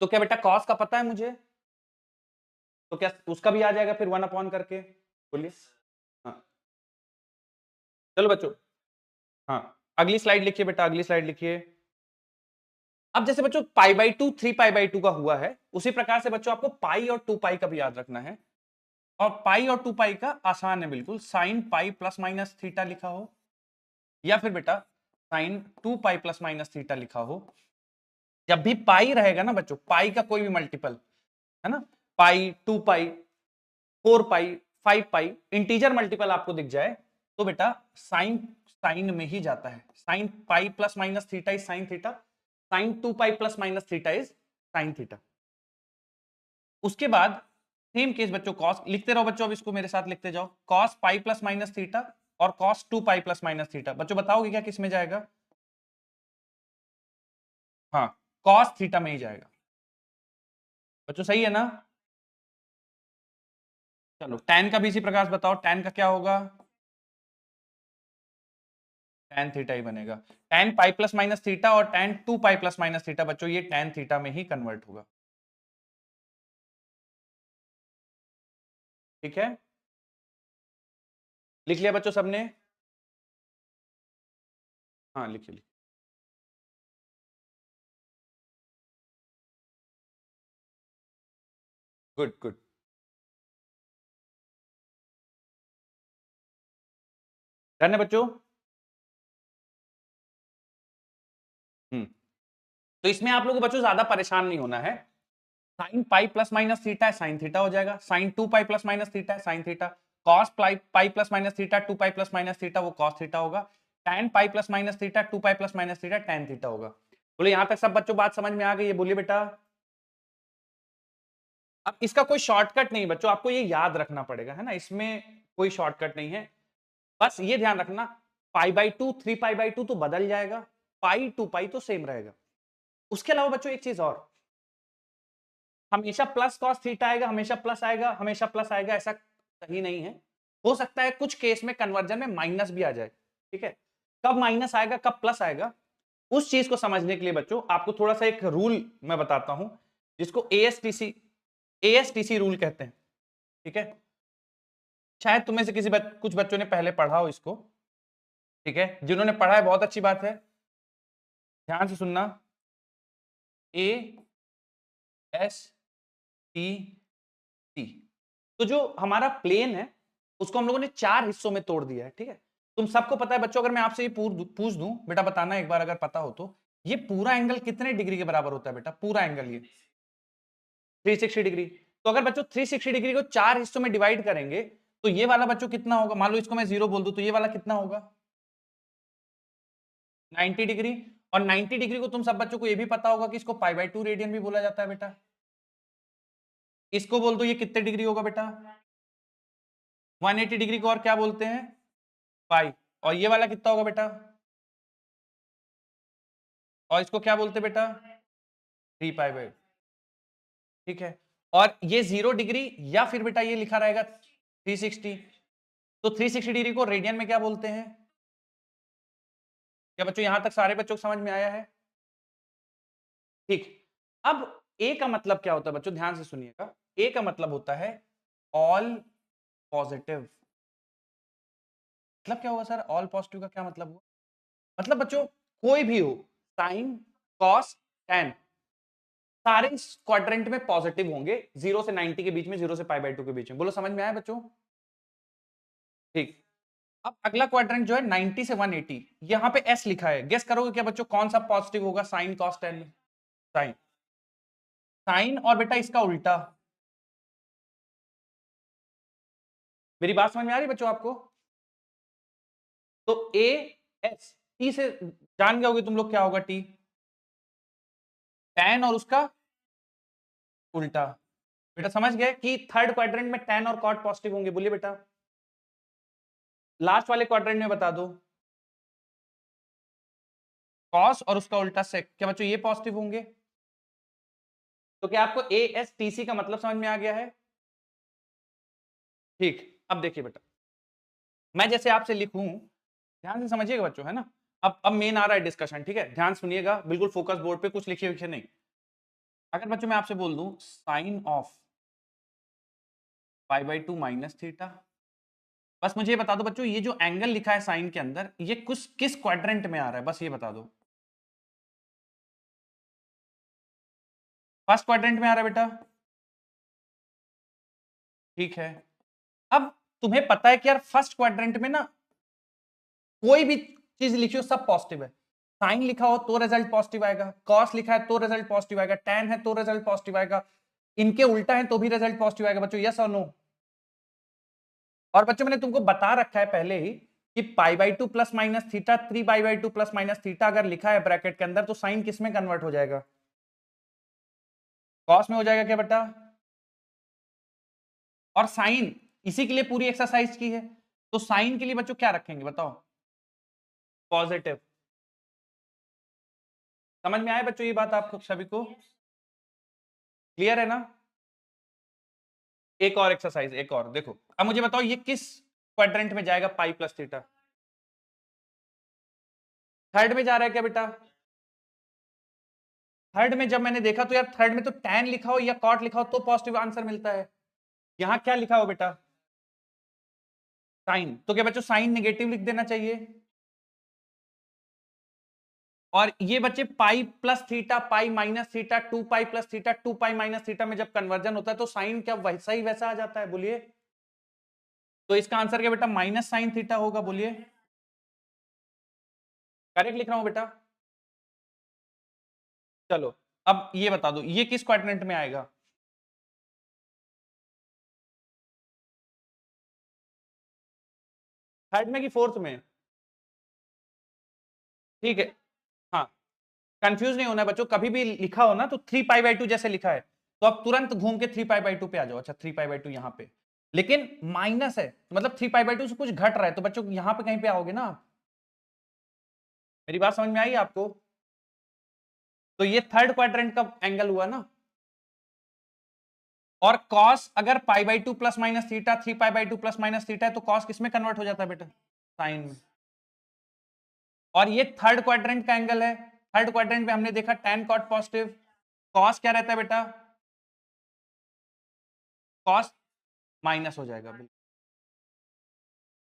तो क्या बेटा कॉस का पता है मुझे, तो क्या उसका भी आ जाएगा फिर 1 अपॉन करके? बोलिए। हाँ, चलो बच्चों, हाँ अगली स्लाइड लिखिए बेटा, अगली स्लाइड लिखिए। अब जैसे बच्चों पाई बाई टू 3 पाई बाई 2 का हुआ है, उसी प्रकार से बच्चों आपको पाई और 2 पाई का भी याद रखना है। और पाई और 2 पाई का आसान है बिल्कुल, sine pi plus minus theta लिखा हो, या फिर बेटा sine 2 pi plus minus theta लिखा हो। जब भी पाई रहेगा ना बच्चों, पाई का कोई भी मल्टीपल है ना, पाई, 2 पाई, 4 पाई, 5 पाई, इंटीजर मल्टीपल आपको दिख जाए तो बेटा साइन साइन में ही जाता है। Sine pi plus minus theta is sine theta, sine 2 pi plus minus theta is sine theta. उसके बाद सेम केस बच्चों कॉस लिखते रहो बच्चों, अब इसको मेरे साथ लिखते जाओ, cos pi plus minus theta और cos 2 pi plus minus theta. बच्चों बताओगे क्या किस में जाएगा? हाँ, कॉस थीटा में ही जाएगा बच्चों, सही है ना? चलो tan का भी इसी प्रकार से बताओ, tan का क्या होगा? tan थीटा ही बनेगा। tan pi plus minus theta और tan 2 pi plus minus theta बच्चों ये tan थीटा में ही कन्वर्ट होगा। ठीक है, लिख लिया बच्चों सबने? हाँ लिखिए लिखिए। Good good. डन है बच्चों? तो इसमें आप लोगों को बच्चों ज्यादा परेशान नहीं होना है। Sine pi plus minus theta है, साइन थीटा हो जाएगा। Sine 2 pi plus minus theta है, sine theta. Cos pi plus minus theta 2 pi plus minus theta, वो कॉस थीटा होगा। tan pi plus minus theta 2 pi plus minus theta tan theta होगा। बोले यहां तक सब बच्चों बात समझ में आ गई है? बोलिए बेटा। अब इसका कोई शॉर्टकट नहीं बच्चों, आपको ये याद रखना पड़ेगा, है ना, इसमें कोई शॉर्टकट नहीं है। बस ये ध्यान रखना, पाई बाई टू 3 पाई बाई 2 तो बदल जाएगा, पाई 2 पाई तो सेम रहेगा। उसके अलावा बच्चों एक चीज और, हमेशा प्लस कॉस थीटा आएगा, हमेशा प्लस आएगा, हमेशा प्लस आएगा, ऐसा सही नहीं है। हो सकता है कुछ केस में कन्वर्जन में माइनस भी आ जाए। ठीक है, कब माइनस आएगा कब प्लस आएगा, उस चीज को समझने के लिए बच्चों आपको थोड़ा सा एक रूल मैं बताता हूं, जिसको एएसटीसी रूल कहते हैं। ठीक है, शायद तुम्हें से कुछ बच्चों ने पहले पढ़ा हो इसको। ठीक है, जिन्होंने पढ़ा है बहुत अच्छी बात है, ध्यान से सुनना। ए एस टी सी, तो जो हमारा प्लेन है उसको हम लोगों ने 4 हिस्सों में तोड़ दिया है। ठीक है, तुम सबको पता है बच्चों, अगर मैं आपसे ये पूछ दूं बेटा, बताना एक बार अगर पता हो तो, ये पूरा एंगल कितने डिग्री के बराबर होता है बेटा? पूरा एंगल ये 360 डिग्री। तो अगर बच्चों 360 डिग्री को 4 हिस्सों में डिवाइड करेंगे तो ये वाला बच्चों कितना होगा? मान लो इसको मैं 0 बोल दूं तो ये वाला कितना होगा? 90 डिग्री। और 90 डिग्री को तुम सब बच्चों को ये भी पता होगा कि इसको पाई बाई 2 रेडियन भी बोला जाता है बेटा। इसको बोल दो ये कितने डिग्री होगा बेटा? 180 डिग्री को और क्या बोलते हैं? पाई। और ये वाला कितना होगा बेटा? और इसको क्या बोलते हैं बेटा? 3 पाई बाई। ठीक है, और ये 0 डिग्री या फिर बेटा ये लिखा रहेगा 360। तो 360 डिग्री को रेडियन में क्या बोलते हैं? क्या बच्चों यहां तक सारे बच्चों को समझ में आया है? ठीक, अब ए का मतलब क्या होता है बच्चों? ध्यान से सुनिएगा, ए का मतलब होता है ऑल पॉजिटिव। मतलब क्या होगा सर ऑल पॉजिटिव का क्या मतलब हुआ? मतलब बच्चों कोई भी हो, साइन कॉस टेन, सारे इस क्वाड्रेंट में पॉजिटिव होंगे, 0 से 90 के बीच में, 0 से पाई बाई 2 के बीच में। बोलो समझ में आया बच्चों? ठीक, अब अगला क्वाड्रेंट जो है 90 से 180, यहां पे एस लिखा है, गेस करोगे क्या बच्चों कौन सा पॉजिटिव होगा? साइन कॉस टेन में साइन, साइन और बेटा इसका उल्टा। मेरी बात समझ में आ रही बच्चों आपको? तो ए एस टी से जान गए होगे तुम लोग क्या होगा? टी टैन और उसका उल्टा। बेटा समझ गए कि थर्ड क्वाड्रेंट में टैन और कॉट पॉजिटिव होंगे? बोलिए बेटा। लास्ट वाले क्वाड्रेंट में बता दो, कॉस और उसका उल्टा सेक, क्या बच्चों ये पॉजिटिव होंगे? तो क्या आपको ए एस टी सी का मतलब समझ में आ गया है? ठीक, अब देखिए बेटा, मैं जैसे आपसे लिखूं, ध्यान से समझिएगा बच्चों, है ना। अब मेन आ रहा है डिस्कशन। ठीक है, ध्यान सुनिएगा, बिल्कुल फोकस बोर्ड पे, कुछ लिखिए लिखिए नहीं। अगर बच्चों मैं आपसे बोल दूं sine of pi by 2 minus theta बस मुझे ये बता दो बच्चों, ये जो एंगल लिखा है साइन के अंदर, ये किस क्वाड्रेंट में आ रहा है, बस ये बता दो। फर्स्ट क्वाड्रेंट में आ रहा है बेटा, ठीक है। अब तुम्हें पता है कि यार फर्स्ट क्वाड्रेंट में ना कोई भी चीज लिखी हो सब पॉजिटिव है। साइन लिखा हो तो रिजल्ट पॉजिटिव आएगा, कॉस लिखा है तो रिजल्ट पॉजिटिव आएगा, टैन है तो रिजल्ट पॉजिटिव आएगा, इनके उल्टा है तो भी रिजल्ट पॉजिटिव आएगा बच्चों, यस और नो। और बच्चों मैंने तुमको बता रखा है पहले ही कि π/2 plus minus theta 3π/2 plus minus theta अगर लिखा है ब्रैकेट के अंदर तो साइन किस में कन्वर्ट हो जाएगा, कॉस में हो जाएगा क्या बेटा। और साइन इसी के लिए पूरी एक्सरसाइज की है, तो साइन के लिए बच्चों क्या रखेंगे बताओ, पॉजिटिव। समझ में आया बच्चों ये बात आपको सभी को, क्लियर है ना। एक और एक्सरसाइज, एक और देखो, अब मुझे बताओ ये किस क्वाड्रेंट में जाएगा पाई प्लस थीटा, थर्ड में जा रहा है क्या बेटा। थर्ड में जब मैंने देखा तो यार थर्ड में तो टैन लिखा हो या कॉट लिखा हो तो पॉजिटिव आंसर मिलता है, यहां क्या लिखा हो बेटा, साइन, तो क्या बच्चों साइन नेगेटिव लिख देना चाहिए। और ये बच्चे पाई plus theta, pi minus theta, 2 pi plus theta, 2 पाई माइनस थीटा में जब कन्वर्जन होता है तो साइन क्या वैसा ही वैसा आ जाता है, बोलिए। तो इसका आंसर क्या बेटा, माइनस साइन थीटा होगा, बोलिए। करेक्ट लिख रहा हूं बेटा। चलो अब ये बता दो ये किस क्वाड्रेंट में आएगा, थर्ड में कि फोर्थ में, ठीक है। हाँ, कंफ्यूज नहीं होना है बच्चों, कभी भी लिखा हो ना तो 3π/2 जैसे लिखा है तो आप तुरंत घूम के 3π/2 पे आ जाओ, अच्छा 3π/2 यहां पे, लेकिन माइनस है मतलब 3π/2 से कुछ घट रहा है तो बच्चों यहां पे कहीं पे आओगे ना आप। मेरी बात समझ में आई आपको, तो ये थर्ड क्वाड्रेंट का एंगल हुआ ना। और कॉस अगर π/2 plus minus theta 3π/2 plus minus theta है तो कॉस किसमें कन्वर्ट हो जाता है बेटा, साइन में। और ये थर्ड क्वाड्रेंट का एंगल है, थर्ड क्वाड्रेंट में हमने देखा tan cot पॉजिटिव, कॉस क्या रहता है बेटा, कॉस माइनस हो जाएगा बिल्कुल।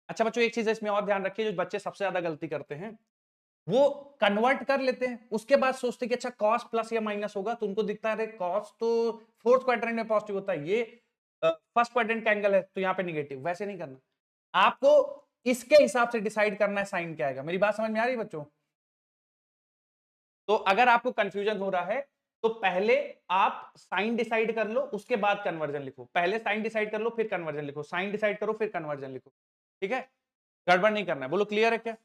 अच्छा बच्चों एक चीज इसमें और ध्यान रखिए, जो बच्चे सबसे ज्यादा गलती करते हैं वो कन्वर्ट कर लेते हैं उसके बाद सोचते कि अच्छा कॉस प्लस या माइनस होगा तो उनको दिखता है कॉस तो फोर्थ क्वाड्रेंट में पॉजिटिव होता है, ये फर्स्ट क्वाड्रेंट का एंगल है तो यहाँ पे निगेटिव, वैसे नहीं करना। आपको इसके हिसाब से डिसाइड करना है साइन क्या आएगा, मेरी बात समझ में आ रही है बच्चों। तो अगर आपको कंफ्यूजन हो रहा है तो पहले आप साइन डिसाइड कर लो उसके बाद कन्वर्जन लिखो, पहले साइन डिसाइड कर लो फिर कन्वर्जन लिखो, साइन डिसाइड करो फिर कन्वर्जन लिखो, ठीक है। गड़बड़ नहीं करना है, बोलो क्लियर है क्या।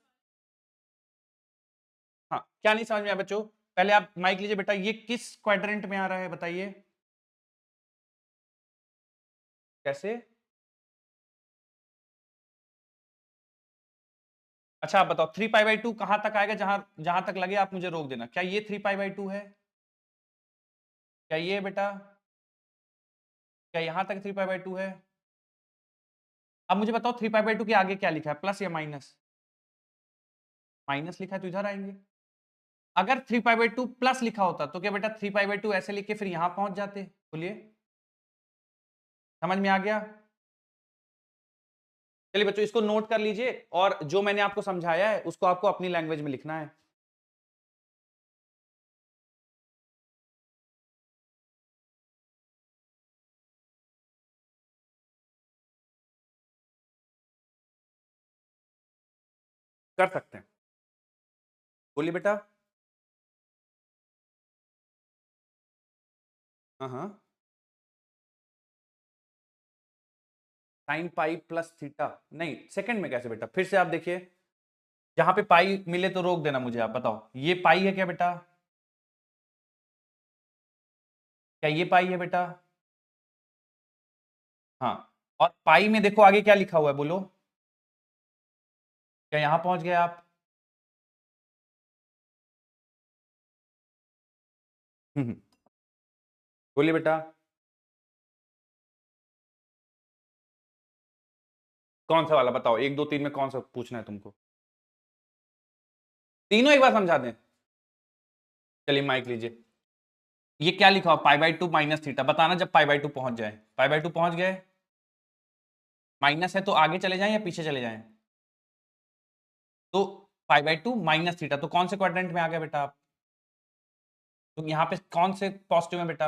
हाँ, क्या नहीं समझ में आया बच्चों, पहले आप माइक लीजिए बेटा, ये किस क्वाड्रेंट में आ रहा है बताइए, कैसे। अच्छा आप बताओ 3π/2 कहां तक आएगा, जहां जहां तक लगे आप मुझे रोक देना, क्या ये 3π/2 है, क्या ये बेटा, क्या यहां तक 3π/2 है। अब मुझे बताओ 3π/2 के आगे क्या लिखा है, प्लस या माइनस, माइनस लिखा है तो इधर आएंगे। अगर 3π/2 प्लस लिखा होता तो क्या बेटा 3π/2 ऐसे लिख के फिर यहां पहुंच जाते, बोलिए। समझ में आ गया। चलिए बच्चों इसको नोट कर लीजिए और जो मैंने आपको समझाया है उसको आपको अपनी लैंग्वेज में लिखना है। कर सकते हैं, बोलिए बेटा। हाँ हाँ, साइन पाई प्लस थीटा, नहीं सेकंड में कैसे बेटा, फिर से आप देखिए, जहां पे पाई मिले तो रोक देना मुझे, आप बताओ ये पाई है क्या बेटा, क्या ये पाई है बेटा, हाँ। और पाई में देखो आगे क्या लिखा हुआ है, बोलो, क्या यहां पहुंच गए आप। हम्म, बोलिए बेटा। कौन सा वाला बताओ, 1 2 3 में कौन सा पूछना है तुमको, तीनों एक बार समझा दें। चलिए माइक लीजिए, ये क्या लिखा हुआ π/2 माइनस थीटा, बताना जब π/2 पहुंच जाए, π/2 पहुंच गए, माइनस है तो आगे चले जाएं या पीछे चले जाएं? तो π/2 माइनस थीटा, तो कौन से क्वाड्रेंट में आ गया बेटा आप? तो यहाँ पे कौन से पॉजिटिव है बेटा?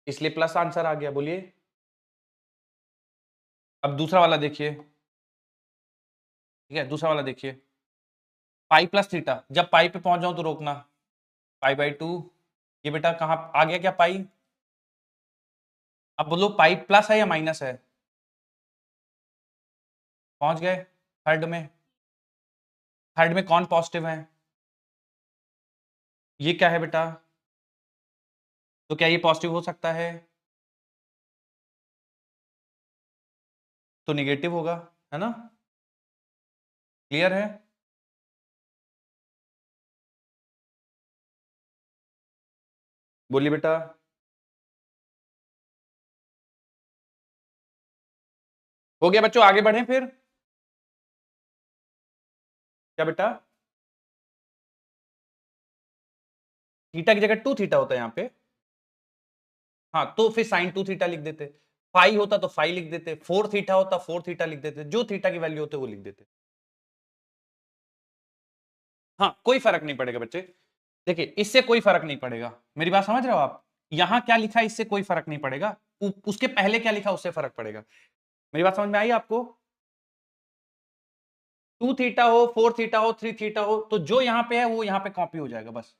इसलिए प्लस आंसर आ गया। बोलिए अब दूसरा वाला देखिए, ठीक है, दूसरा वाला देखिए, पाई प्लस थीटा, जब पाई पे पहुंच जाऊं तो रोकना, π/2, ये बेटा कहां आ गया क्या पाई? अब बोलो पाई प्लस है या माइनस है? पहुंच गए थर्ड में। थर्ड में कौन पॉजिटिव है? ये क्या है बेटा? तो क्या ये पॉजिटिव हो सकता है? तो निगेटिव होगा, है ना? क्लियर है? बोलिए बेटा। हो गया बच्चों, आगे बढ़े फिर। क्या बेटा? थीटा की जगह 2 थीटा होता है यहाँ पे। हाँ, तो फिर साइन 2 थीटा लिख देते। फाई होता तो फाई लिख देते, 4 थीटा होता 4 थीटा लिख देते, जो थीटा की वैल्यू होते वो लिख देते। हाँ, कोई फर्क नहीं पड़ेगा बच्चे। देखिए इससे कोई फर्क नहीं पड़ेगा, मेरी बात समझ रहे हो आप? यहां क्या लिखा है इससे कोई फर्क नहीं पड़ेगा, उसके पहले क्या लिखा उससे फर्क पड़ेगा। मेरी बात समझ में आई आपको? 2 थीटा हो, 4 थीटा हो, 3 थीटा हो, तो जो यहां पे है वो यहां पे कॉपी हो जाएगा बस।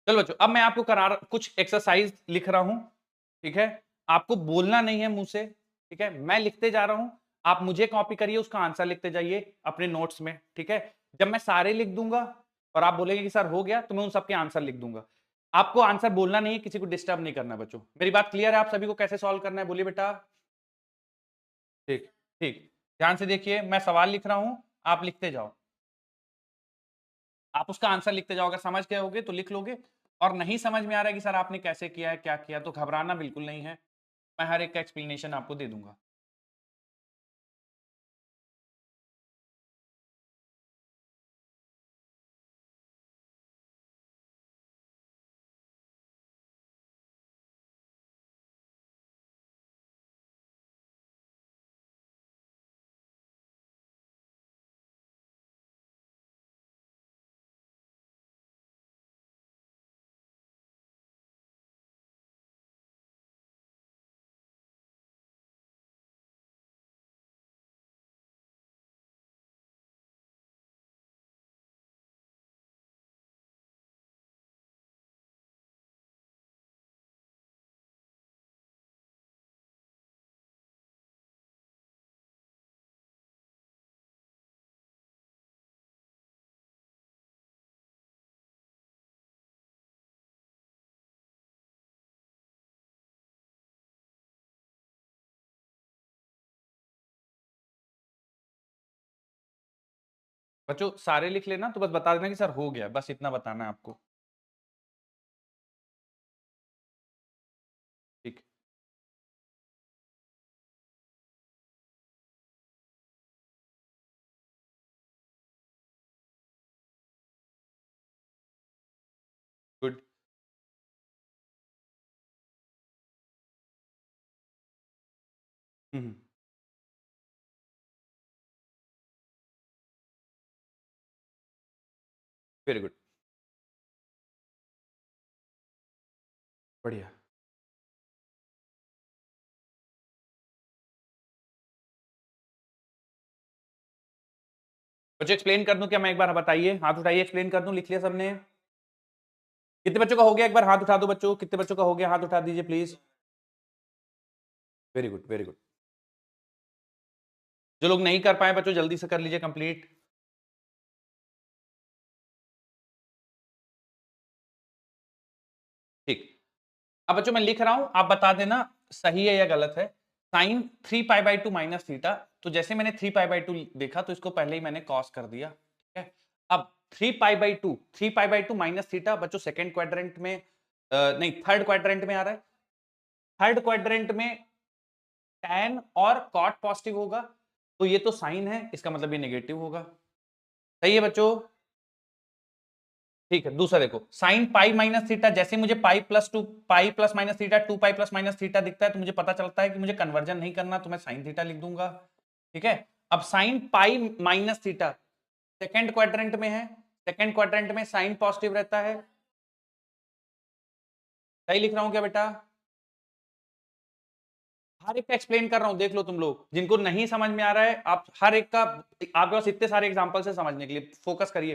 चलो बच्चों, अब मैं आपको कुछ एक्सरसाइज लिख रहा हूं, ठीक है? आपको बोलना नहीं है मुंह से, ठीक है? मैं लिखते जा रहा हूं, आप मुझे कॉपी करिए, उसका आंसर लिखते जाइए अपने नोट्स में, ठीक है? जब मैं सारे लिख दूंगा और आप बोलेंगे कि सर हो गया, तो मैं उन सबके आंसर लिख दूंगा। आपको आंसर बोलना नहीं है, किसी को डिस्टर्ब नहीं करना बच्चों। मेरी बात क्लियर है आप सभी को कैसे सॉल्व करना है? बोलिए बेटा। ठीक, ठीक, ध्यान से देखिए, मैं सवाल लिख रहा हूं, आप लिखते जाओ, आप उसका आंसर लिखते जाओ। अगर समझ गए होगे तो लिख लोगे, और नहीं समझ में आ रहा है कि सर आपने कैसे किया है, क्या किया, तो घबराना बिल्कुल नहीं है, मैं हर एक का एक्सप्लेनेशन आपको दे दूंगा। बच्चों सारे लिख लेना, तो बस बता देना कि सर हो गया, बस इतना बताना है आपको। ठीक, गुड। वेरी गुड, बढ़िया। बच्चों एक्सप्लेन कर दूं क्या मैं एक बार? बताइए, हाथ उठाइए, एक्सप्लेन कर दूं, लिख लिया सबने? कितने बच्चों का हो गया? एक बार हाथ उठा दो बच्चों, कितने बच्चों का हो गया, हाथ उठा दीजिए please. Very good, very good. जो लोग नहीं कर पाए बच्चों जल्दी से कर लीजिए कंप्लीट। ठीक, अब बच्चों मैं लिख रहा हूं, आप बता देना सही है या गलत है। साइन 3π/2 माइनस थीटा, तो जैसे मैंने 3π/2 देखा तो इसको पहले ही मैंने कॉस कर दिया, ठीक है? अब 3π/2 माइनस थीटा बच्चों सेकंड क्वाड्रेंट में, नहीं थर्ड क्वाड्रेंट में आ रहा है। थर्ड क्वाड्रेंट में tan और cot पॉजिटिव होगा, तो ये तो साइन है, इसका मतलब ये नेगेटिव होगा। सही है बच्चों? ठीक है, दूसरा देखो, साइन पाई माइनस थीटा, जैसे मुझे पाई plus minus theta 2 pi plus minus theta दिखता है तो मुझे पता चलता है कि मुझे कन्वर्जन नहीं करना, तो मैं साइन थीटा लिख दूंगा। ठीक है, अब sine pi minus theta second quadrant में है, सेकेंड क्वाड्रेंट में साइन पॉजिटिव रहता है। सही लिख रहा हूं क्या बेटा? हर एक का एक्सप्लेन कर रहा हूं, देख लो तुम लोग, जिनको नहीं समझ में आ रहा है आप हर एक का, आपके पास इतने सारे एग्जांपल से समझने के लिए फोकस करिए।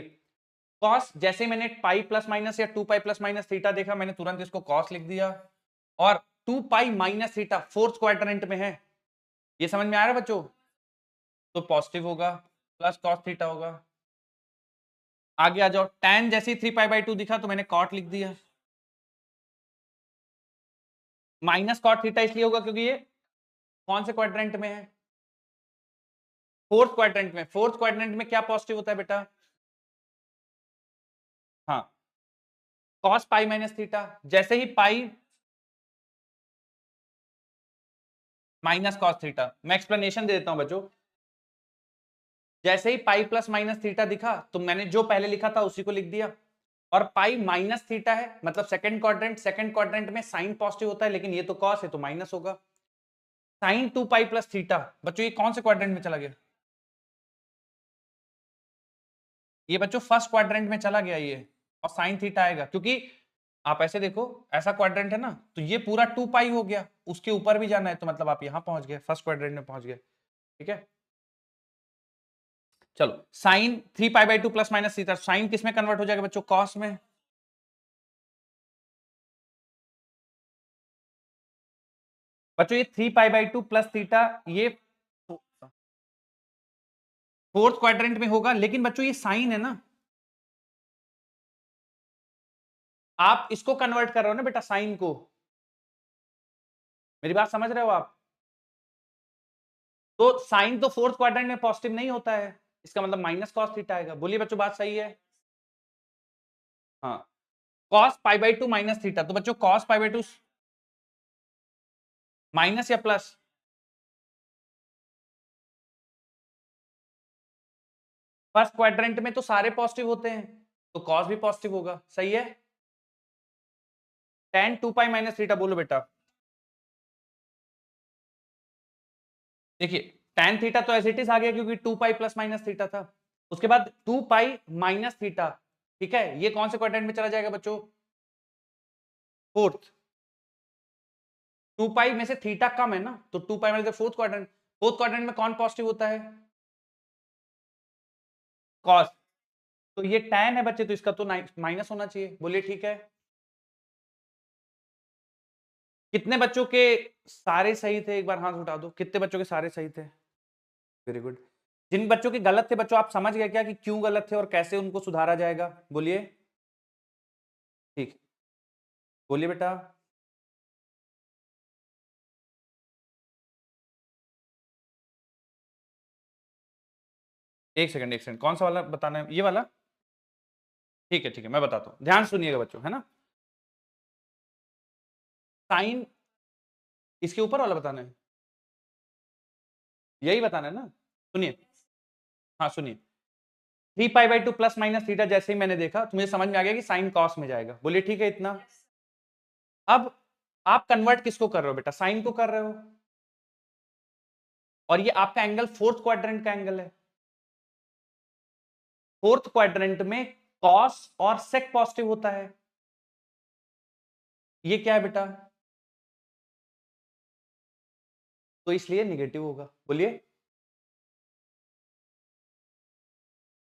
कॉस, जैसे मैंने पाई प्लस माइनस या 2 पाई प्लस माइनस थीटा देखा, मैंने तुरंत इसको कॉस लिख दिया। और 2 पाई माइनस थीटा फोर्थ क्वाड्रेंट में है, ये समझ में आ रहा है बच्चों? तो पॉजिटिव होगा, प्लस कॉस थीटा होगा। आगे आ जाओ, tan जैसे 3 पाई बाई 2 दिखा तो मैंने कॉट लिख दिया। माइनस कॉट थीटा इसलिए होगा क्योंकि ये कौन से क्वाड्रेंट में है? फोर्थ क्वाड्रेंट में। फोर्थ क्वाड्रेंट में क्या पॉजिटिव होता है बेटा? हाँ, कॉस पाई माइनस थीटा, जैसे ही पाई माइनस कॉस थीटा, मैं एक्सप्लेनेशन दे देता हूं बच्चों। जैसे ही पाई प्लस माइनस थीटा दिखा तो मैंने जो पहले लिखा था उसी को लिख दिया। और पाई माइनस थीटा है मतलब सेकंड क्वाड्रेंट, सेकंड क्वाड्रेंट में साइन पॉजिटिव होता है, लेकिन ये तो कॉस है तो माइनस होगा। साइन 2 पाई प्लस थीटा, बच्चों ये कौन से क्वाड्रेंट में चला गया? ये बच्चों फर्स्ट क्वाड्रेंट में चला गया ये, और साइन थीटा आएगा क्योंकि आप ऐसे देखो, ऐसा क्वाड्रेंट है ना, तो ये पूरा 2 पाई हो गया, उसके ऊपर भी जाना है तो मतलब आप यहां पहुंच गए, फर्स्ट क्वाड्रेंट में पहुंच गए। ठीक है, चलो sine 3 pi by 2 plus minus theta, sine किस में कन्वर्ट हो जाएगा बच्चों? कॉस में। बच्चों ये 3 पाई बाई 2 प्लस थीटा ये फोर्थ क्वाड्रेंट में होगा, लेकिन बच्चों ये साइन है ना, आप इसको कन्वर्ट कर रहे हो ना बेटा, साइन को। मेरी बात समझ रहे हो आप? तो साइन तो फोर्थ क्वाड्रेंट में पॉजिटिव नहीं होता है, इसका मतलब माइनस कॉस थीटा आएगा। बोलिए बच्चों, बात सही है? हाँ, cos pi by 2 minus theta, तो बच्चों कॉस पाई बाई 2 माइनस या प्लस? फर्स्ट क्वाड्रेंट में तो सारे पॉजिटिव होते हैं, तो कॉस भी पॉजिटिव होगा। सही है, tan 2 पाई माइनस थीटा बोलो बेटा। देखिए, tan थीटा तो एज इट इज आ गया क्योंकि 2 पाई प्लस माइनस थीटा था। उसके बाद 2 पाई माइनस थीटा, ठीक है, ये कौन से क्वाड्रेंट में चला जाएगा बच्चों? फोर्थ। 2 पाई में से थीटा कम है ना, तो 2 पाई में से फोर्थ क्वाड्रेंट, फोर्थ क्वाड्रेंट में कौन पॉजिटिव होता है? कॉस। तो ये tan है बच्चे, तो इसका तो माइनस होना चाहिए। बोलिए ठीक है। कितने बच्चों के सारे सही थे? एक बार हाथ उठा दो, कितने बच्चों के सारे सही थे? Very good. जिन बच्चों के गलत थे बच्चों, आप समझ गए क्या कि क्यों गलत थे और कैसे उनको सुधारा जाएगा? बोलिए। ठीक, बोलिए बेटा। एक सेकंड, कौन सा वाला बताना है? ये वाला? ठीक है, मैं बताता हूं, ध्यान सुनिएगा बच्चों, है ना। साइन, इसके ऊपर वाला बताना है, यही बताना है ना। सुनिए, हाँ सुनिए, 3 pi by 2 plus minus theta जैसे ही मैंने देखा तो मुझे समझ में आ गया कि साइन कॉस में जाएगा। बोलिए ठीक है इतना। अब आप कन्वर्ट किसको कर रहे हो बेटा? साइन को कर रहे हो, और ये आपका एंगल फोर्थ क्वाड्रेंट का एंगल है। फोर्थ क्वाड्रेंट में कॉस और सेक पॉजिटिव होता है, ये क्या है बेटा? तो इसलिए निगेटिव होगा। बोलिए।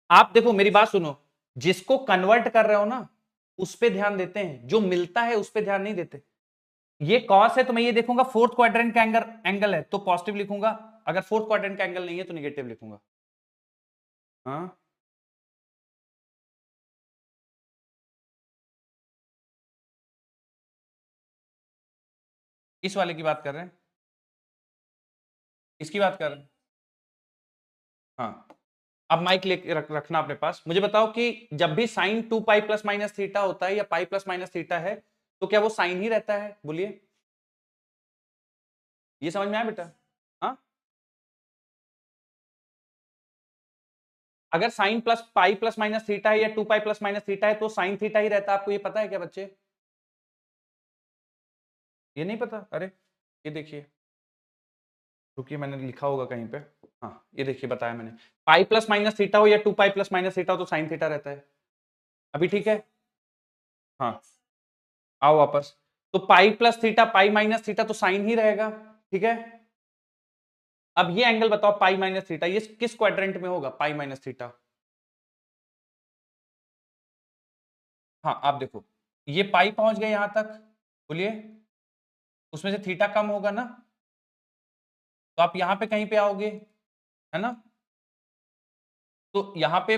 आप देखो मेरी बात सुनो, जिसको कन्वर्ट कर रहे हो ना उस पे ध्यान देते हैं, जो मिलता है उस पे ध्यान नहीं देते। ये कॉस है तो मैं ये देखूंगा फोर्थ क्वाड्रेंट का एंगल है तो पॉजिटिव लिखूंगा, अगर फोर्थ क्वाड्रेंट का एंगल नहीं है तो निगेटिव लिखूंगा। हाँ, इस वाले की बात कर रहे हैं, इसकी बात कर रहे हैं। हाँ, अब माइक लेके रखना अपने पास, मुझे बताओ कि जब भी sine 2 pi plus minus theta होता है या पाई प्लस माइनस थीटा है तो क्या वो साइन ही रहता है? बोलिए। ये समझ में आया बेटा? हाँ, अगर sine plus pi plus minus theta है या 2 पाई प्लस माइनस थीटा है तो साइन थीटा ही रहता है। आपको ये पता है क्या बच्चे? ये नहीं पता? अरे ये देखिए, रुकिए मैंने लिखा होगा कहीं पे। हाँ ये देखिए बताया मैंने, पाई प्लस माइनस थीटा हो या 2 पाई प्लस माइनस थीटा हो तो साइन थीटा रहता है। अभी ठीक है? हाँ आओ वापस। तो पाई plus theta pi minus theta तो साइन ही रहेगा, ठीक है। अब ये एंगल बताओ पाई माइनस थीटा, ये किस क्वाड्रेंट में होगा पाई माइनस थीटा? हाँ आप देखो, ये पाई पहुंच गए यहां तक, बोलिए उसमें से थीटा कम होगा ना, तो आप यहां पे कहीं पे आओगे, है ना। तो यहां पे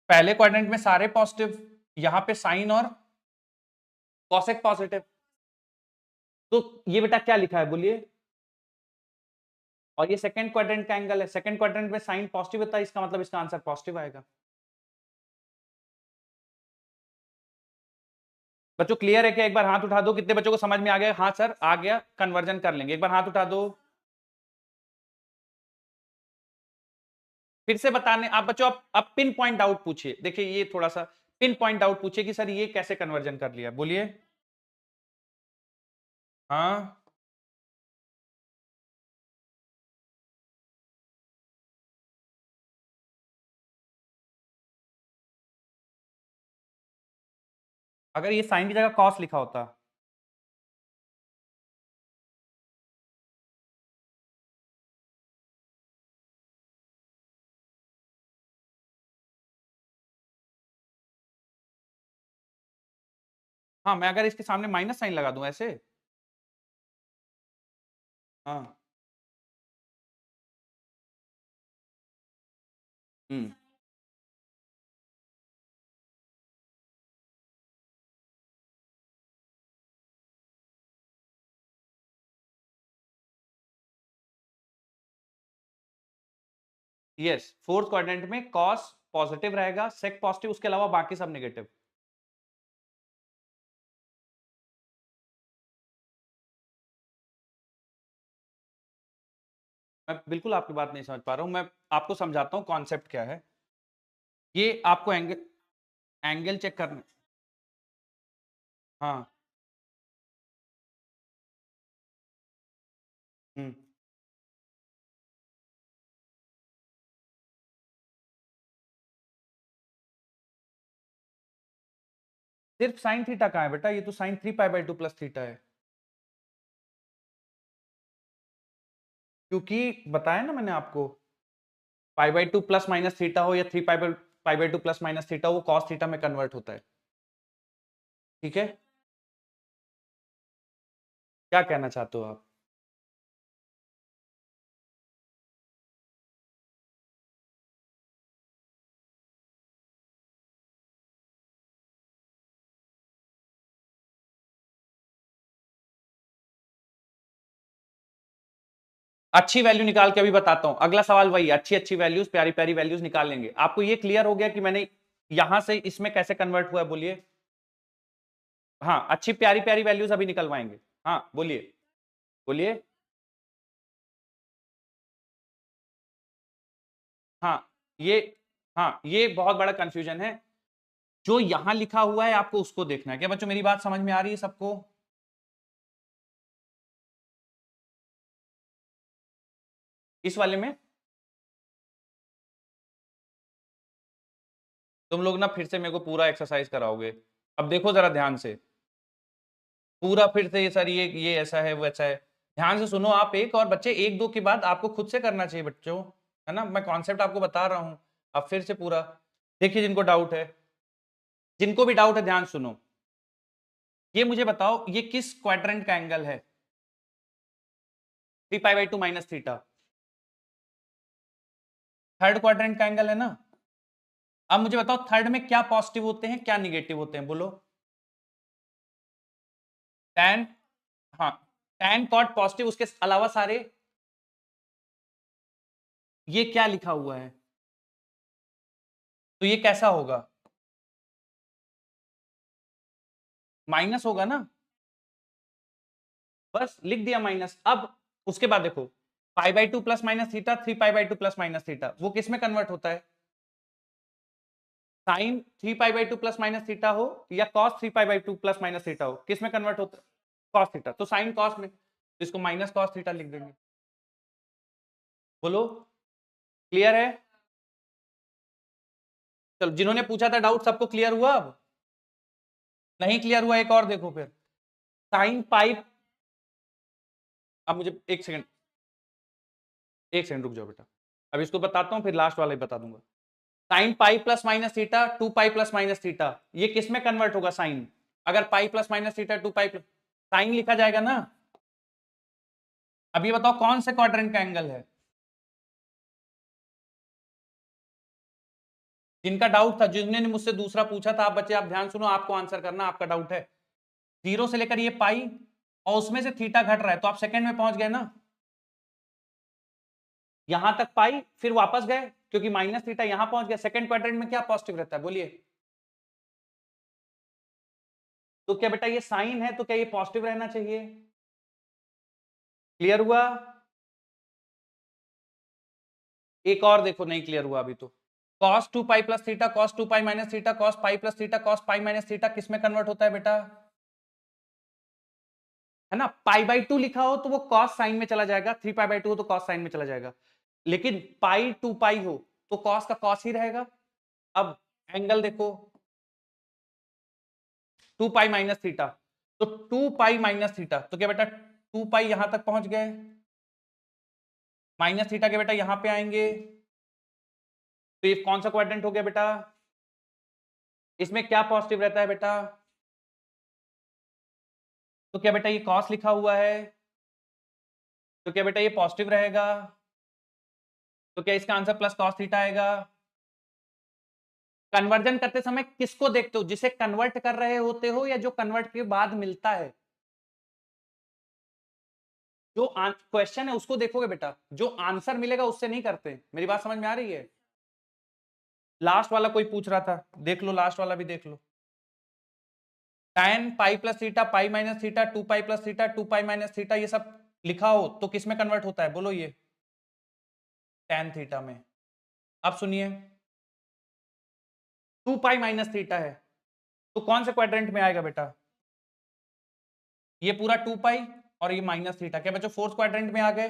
पहले क्वाड्रेंट में सारे पॉजिटिव, यहां पे साइन और कॉसेक पॉजिटिव, तो ये बेटा क्या लिखा है बोलिए। और ये सेकंड क्वाड्रेंट का एंगल है, सेकंड क्वाड्रेंट में साइन पॉजिटिव होता है, इसका मतलब इसका आंसर पॉजिटिव आएगा। बच्चों क्लियर है क्या? एक बार हाथ उठा दो, कितने बच्चों को समझ में आ गया? हाँ सर आ गया, कन्वर्जन कर लेंगे, एक बार हाथ उठा दो। फिर से बताने आप बच्चों, आप पिन पॉइंट आउट पूछिए, देखिए ये थोड़ा सा पिन पॉइंट आउट पूछिए कि सर ये कैसे कन्वर्जन कर लिया, बोलिए। हाँ अगर ये साइन की जगह कॉस लिखा होता। हाँ मैं अगर इसके सामने माइनस साइन लगा दूं ऐसे, हाँ हम्म, यस फोर्थ क्वाड्रेंट में कॉस पॉजिटिव रहेगा, सेक पॉजिटिव, उसके अलावा बाकी सब नेगेटिव। मैं बिल्कुल आपकी बात नहीं समझ पा रहा हूं, मैं आपको समझाता हूं कॉन्सेप्ट क्या है। ये आपको एंगल एंगल चेक करना, हाँ हम्म, सिर्फ साइन थीटा कहाँ है बेटा? ये तो sine 3 pi by 2 plus theta है, क्योंकि बताया ना मैंने आपको, pi by 2 plus minus theta हो या 3 pi by 2 plus minus theta, वो कॉस थीटा में कन्वर्ट होता है, ठीक है। क्या कहना चाहते हो आप? अच्छी वैल्यू निकाल के अभी बताता हूं, अगला सवाल वही, अच्छी अच्छी वैल्यूज, प्यारी प्यारी वैल्यूज निकाल लेंगे। आपको ये क्लियर हो गया कि मैंने यहां से इसमें कैसे कन्वर्ट हुआ है, बोलिए। हाँ अच्छी प्यारी प्यारी वैल्यूज अभी निकलवाएंगे, हाँ बोलिए बोलिए। हाँ ये, हाँ ये बहुत बड़ा कंफ्यूजन है, जो यहां लिखा हुआ है आपको उसको देखना है। क्या बच्चों मेरी बात समझ में आ रही है सबको? इस वाले में तुम लोग ना फिर से मेरे को पूरा एक्सरसाइज कराओगे। अब देखो जरा ध्यान से, पूरा फिर से ये सर ये ऐसा है वो ऐसा है, ध्यान से सुनो आप एक, और बच्चे एक दो के बाद आपको खुद से करना चाहिए बच्चों, है ना। मैं कॉन्सेप्ट आपको बता रहा हूं, अब फिर से पूरा देखिए, जिनको डाउट है, जिनको भी डाउट है ध्यान सुनो। ये मुझे बताओ ये किस क्वाड्रेंट का एंगल है? 3 pi by 2 minus theta, third quadrant का एंगल है ना। अब मुझे बताओ थर्ड में क्या पॉजिटिव होते हैं क्या निगेटिव होते हैं, बोलो। टैन, हाँ टैन कॉट पॉजिटिव, उसके अलावा सारे, ये क्या लिखा हुआ है, तो ये कैसा होगा? माइनस होगा ना, बस लिख दिया माइनस। अब उसके बाद देखो, पाई by 2 plus minus theta, 3 pi by 2 plus minus theta, वो किस में कन्वर्ट होता है? साइन 3π/2 प्लस माइनस थीटा हो या कॉस 3π/2 प्लस माइनस थीटा हो, किस में कन्वर्ट होता है? Cos theta. तो साइन कॉस में, इसको माइनस कॉस थीटा लिख देंगे। बोलो, क्लियर है? चलो, जिन्होंने पूछा था डाउट सबको क्लियर हुआ? अब नहीं क्लियर हुआ, एक और देखो फिर। साइन पाई, अब मुझे एक सेकंड रुक जाओ बेटा, अब इसको बताता हूं फिर लास्ट वाला ही बता दूंगा। Sine pi plus minus theta 2π plus minus theta, ये किस में कन्वर्ट होगा साइन? अगर pi plus minus theta 2π plus sine लिखा जाएगा ना। अब ये बताओ कौन से क्वाड्रेंट का एंगल है? जिनका डाउट था, जिन्होंने मुझसे दूसरा पूछा था, आप बच्चे आप ध्यान सुनो, आपको आंसर करना, आपका डाउट है। 0 से लेकर ये पाई और उसमें से थीटा घट रहा है, तो आप सेकंड में पहुंच गए ना। यहां तक पाई, फिर वापस गए क्योंकि माइनस थीटा यहां पहुंच गया। सेकंड क्वाड्रेंट में क्या पॉजिटिव रहता है, बोलिए? तो क्या बेटा ये साइन है, तो क्या ये पॉजिटिव रहना चाहिए? क्लियर हुआ? एक और देखो, नहीं क्लियर हुआ अभी तो। cos 2π plus theta cos 2π minus theta cos pi plus theta cos pi minus theta किस में कन्वर्ट होता है बेटा? है ना, π/2 लिखा हो तो वो cos साइन में चला जाएगा, 3π/2 हो तो cos साइन में चला जाएगा, लेकिन पाई 2π हो तो cos का cos ही रहेगा। अब एंगल देखो, 2π माइनस थीटा, तो 2π माइनस थीटा, तो क्या बेटा 2π यहां तक पहुंच गए, माइनस थीटा के बेटा यहां पे आएंगे, तो ये कौन सा क्वाड्रेंट हो गया बेटा? इसमें क्या पॉजिटिव रहता है बेटा? तो क्या बेटा ये cos लिखा हुआ है, तो क्या बेटा ये पॉजिटिव रहेगा? तो क्या इसका आंसर प्लस cos थीटा आएगा? कन्वर्जन करते समय किसको देखते हो, जिसे कन्वर्ट कर रहे होते हो या जो कन्वर्ट के बाद मिलता है? जो क्वेश्चन है उसको देखोगे बेटा, जो आंसर मिलेगा उससे नहीं करते। मेरी बात समझ में आ रही है? लास्ट वाला कोई पूछ रहा था, देख लो, लास्ट वाला भी देख लो। tan pi plus theta pi minus theta 2π plus theta 2π minus theta, ये सब लिखा हो तो किस में कन्वर्ट होता है, बोलो ये? tan थीटा में। अब सुनिए, 2π माइनस थीटा है तो कौन से क्वाड्रेंट में आएगा बेटा? ये पूरा 2π और ये माइनस थीटा, क्या बच्चों फोर्थ क्वाड्रेंट में आ गए?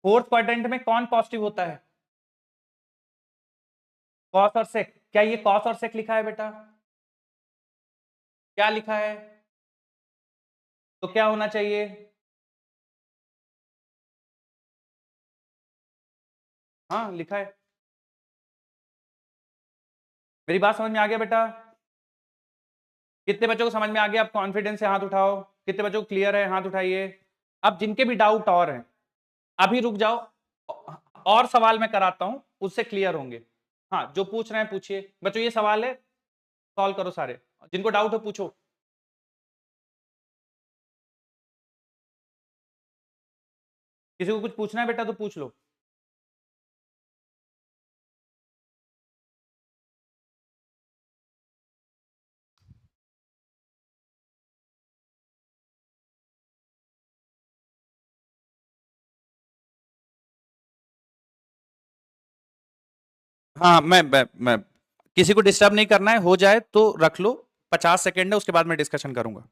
फोर्थ क्वाड्रेंट में कौन पॉजिटिव होता है? कॉस और सेक। क्या ये कॉस और सेक लिखा है बेटा? क्या लिखा है? तो क्या होना चाहिए? हाँ लिखा है। मेरी बात समझ में आ गया बेटा? कितने बच्चों को समझ में आ गया? आप कॉन्फिडेंस से हाथ उठाओ, कितने बच्चों को क्लियर है, हाथ उठाइए। अब जिनके भी डाउट और हैं अभी रुक जाओ, और सवाल मैं कराता हूं, उससे क्लियर होंगे। हाँ, जो पूछ रहे हैं पूछिए बच्चों, ये सवाल है, सॉल्व करो सारे, जिनको डाउट हो पूछो। किसी को कुछ पूछना है बेटा तो पूछ लो। हाँ, मैं किसी को डिस्टर्ब नहीं करना है, हो जाए तो रख लो, 50 सेकेंड है, उसके बाद मैं डिस्कशन करूंगा।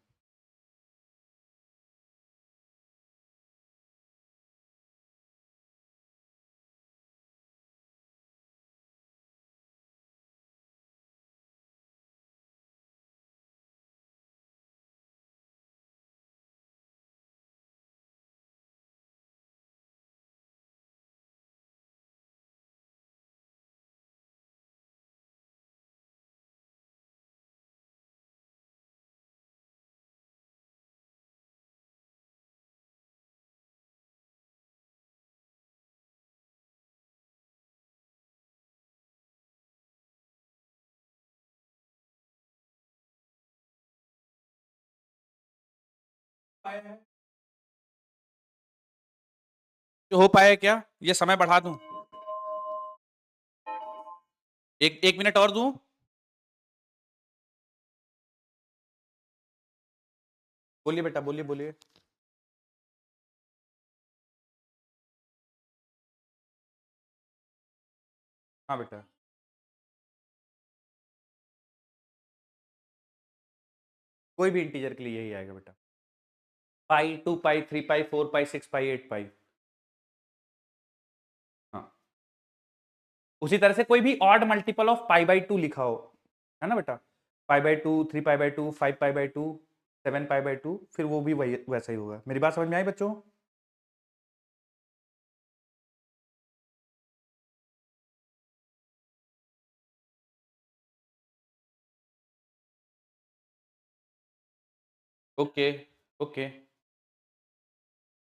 जो हो पाए क्या, ये समय बढ़ा दूं? एक एक मिनट और दूं? बोलिए बेटा, बोलिए बोलिए। हाँ बेटा। कोई भी इंटीजर के लिए यही आएगा बेटा, पाई, 2 पाई, 3 पाई, 4 पाई, 6 पाई, 8 पाई। हाँ, उसी तरह से कोई भी odd multiple of pi by 2 लिखा हो, है ना बेटा, पाई by 2, 3 pi by 2, 5 pi by 2, 7 pi by 2, फिर वो भी वही वैसा ही होगा। मेरी बात समझ में आई बच्चों? ओके ओके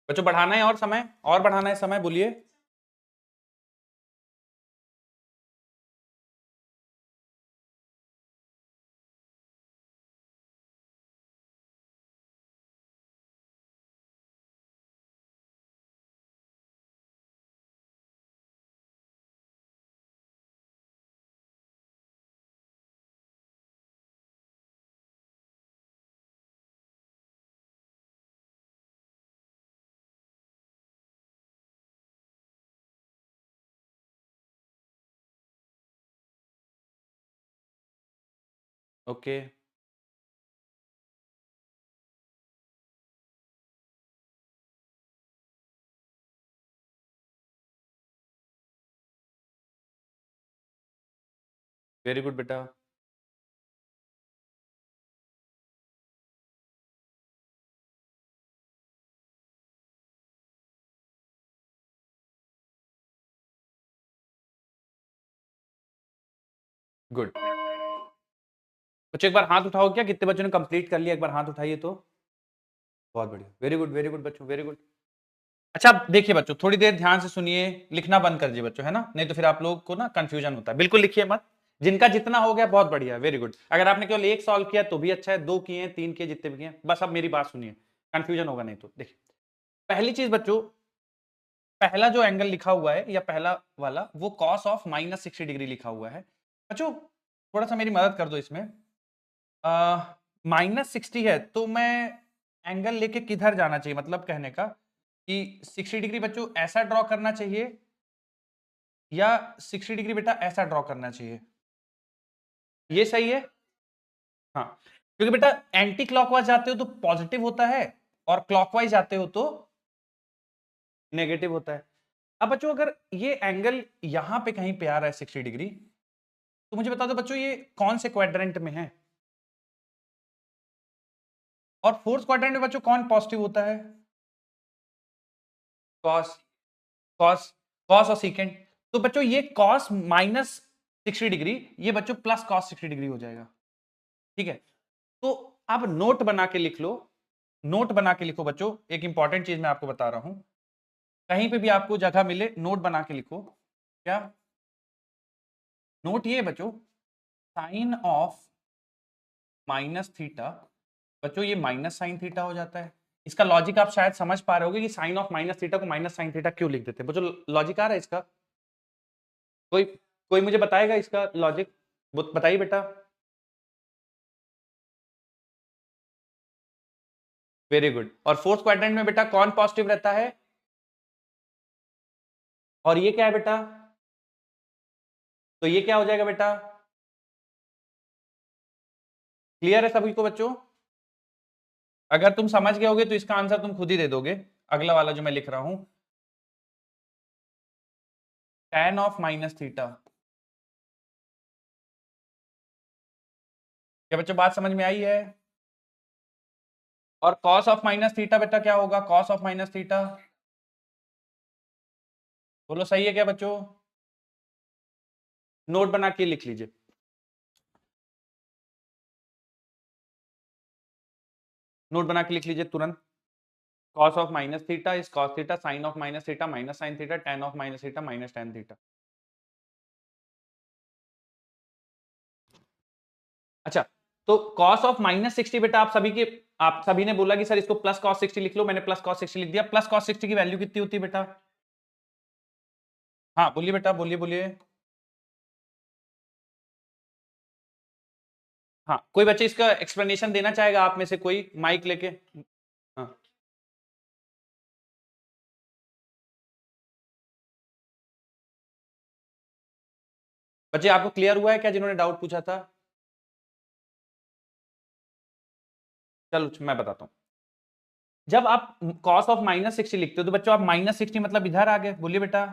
बच्चों, बढ़ाना है और समय, और बढ़ाना है समय, बोलिए। ओके वेरी गुड बेटा। गुड बच्चों, एक बार हाथ उठाओ, क्या कितने बच्चों ने कंप्लीट कर लिया, एक बार हाथ उठाइए तो। बहुत बढ़िया, वेरी गुड बच्चों, वेरी गुड। अच्छा देखिए बच्चों, थोड़ी देर ध्यान से सुनिए, लिखना बंद कर दीजिए बच्चों, है ना, नहीं तो फिर आप लोग को ना कंफ्यूजन होता है। बिल्कुल लिखिए मत, जिनका जितना हो गया बहुत बढ़िया, वेरी गुड। अगर आपने केवल एक सॉल्व किया तो भी अच्छा है, 2 किए, 3 किए, जितने भी किए, बस अब मेरी बात सुनिए, कंफ्यूजन होगा नहीं तो। देखिए पहली चीज बच्चों, पहला जो एंगल लिखा हुआ है या पहला वाला, वो कॉस ऑफ -60 डिग्री लिखा हुआ है बच्चों। थोड़ा सा मेरी मदद कर दो इसमें। -60 है तो मैं एंगल लेके किधर जाना चाहिए, मतलब कहने का कि 60 डिग्री बच्चों ऐसा ड्रॉ करना चाहिए या 60 डिग्री बेटा ऐसा ड्रॉ करना चाहिए, ये सही है? हाँ, क्योंकि बेटा एंटी क्लॉकवाइज जाते हो तो पॉजिटिव होता है और क्लॉकवाइज जाते हो तो नेगेटिव होता है। अब बच्चों अगर ये एंगल यहां पे कहीं पे आ रहा है 60 डिग्री, तो मुझे बता दो बच्चों ये कौन से क्वाड्रेंट में है, और फोर्थ क्वाड्रेंट में बच्चों कौन पॉजिटिव होता है? कॉस, कॉस, कॉस और सीकेंड। तो बच्चों ये कॉस -60 डिग्री, ये बच्चों प्लस कॉस 60 डिग्री हो जाएगा, ठीक है। तो अब नोट बना के लिख लो, नोट बना के लिखो बच्चों, एक इंपॉर्टेंट चीज मैं आपको बता रहा हूं, कहीं पे भी आपको जगह मिले नोट बना के लिखो। क्या नोट? ये बच्चों साइन ऑफ माइनस थीटा, बच्चों ये माइनस साइन थीटा हो जाता है। इसका लॉजिक आप शायद समझ पा रहे होगे कि साइन ऑफ माइनस थीटा को माइनस साइन थीटा क्यों लिख देते हैं बच्चों, लॉजिक आ रहा है इसका? कोई कोई मुझे बताएगा इसका लॉजिक, बताइए बेटा। Very good. और फोर्थ क्वाड्रेंट में बेटा कौन पॉजिटिव रहता है? और ये क्या है बेटा? तो ये क्या हो जाएगा बेटा? क्लियर है सभी को बच्चों? अगर तुम समझ गए होगे तो इसका आंसर तुम खुद ही दे दोगे। अगला वाला जो मैं लिख रहा हूं, tan ऑफ माइनस थीटा। क्या बच्चों बात समझ में आई है? और cos ऑफ माइनस थीटा बेटा क्या होगा? cos ऑफ माइनस थीटा, बोलो सही है क्या बच्चों? नोट बना के लिख लीजिए, नोट बना के लिख लीजिए तुरंत। cos of minus theta is cos theta, sin of minus theta minus sin theta, tan of minus theta minus tan theta. अच्छा, तो cos ऑफ -60 बेटा आप सभी के, आप सभी ने बोला कि सर इसको प्लस cos 60 लिख लो, मैंने प्लस cos 60 लिख दिया। प्लस cos 60 की वैल्यू कितनी होती है बेटा? हाँ बोलिए बेटा, बोलिए बोलिए। हाँ, कोई बच्चे इसका एक्सप्लेनेशन देना चाहेगा आप में से कोई, माइक लेके? हाँ बच्चे, आपको क्लियर हुआ है क्या जिन्होंने डाउट पूछा था? चलो मैं बताता हूं। जब आप cos ऑफ -60 लिखते हो तो बच्चों आप -60 मतलब इधर आ गए, बोलिए बेटा,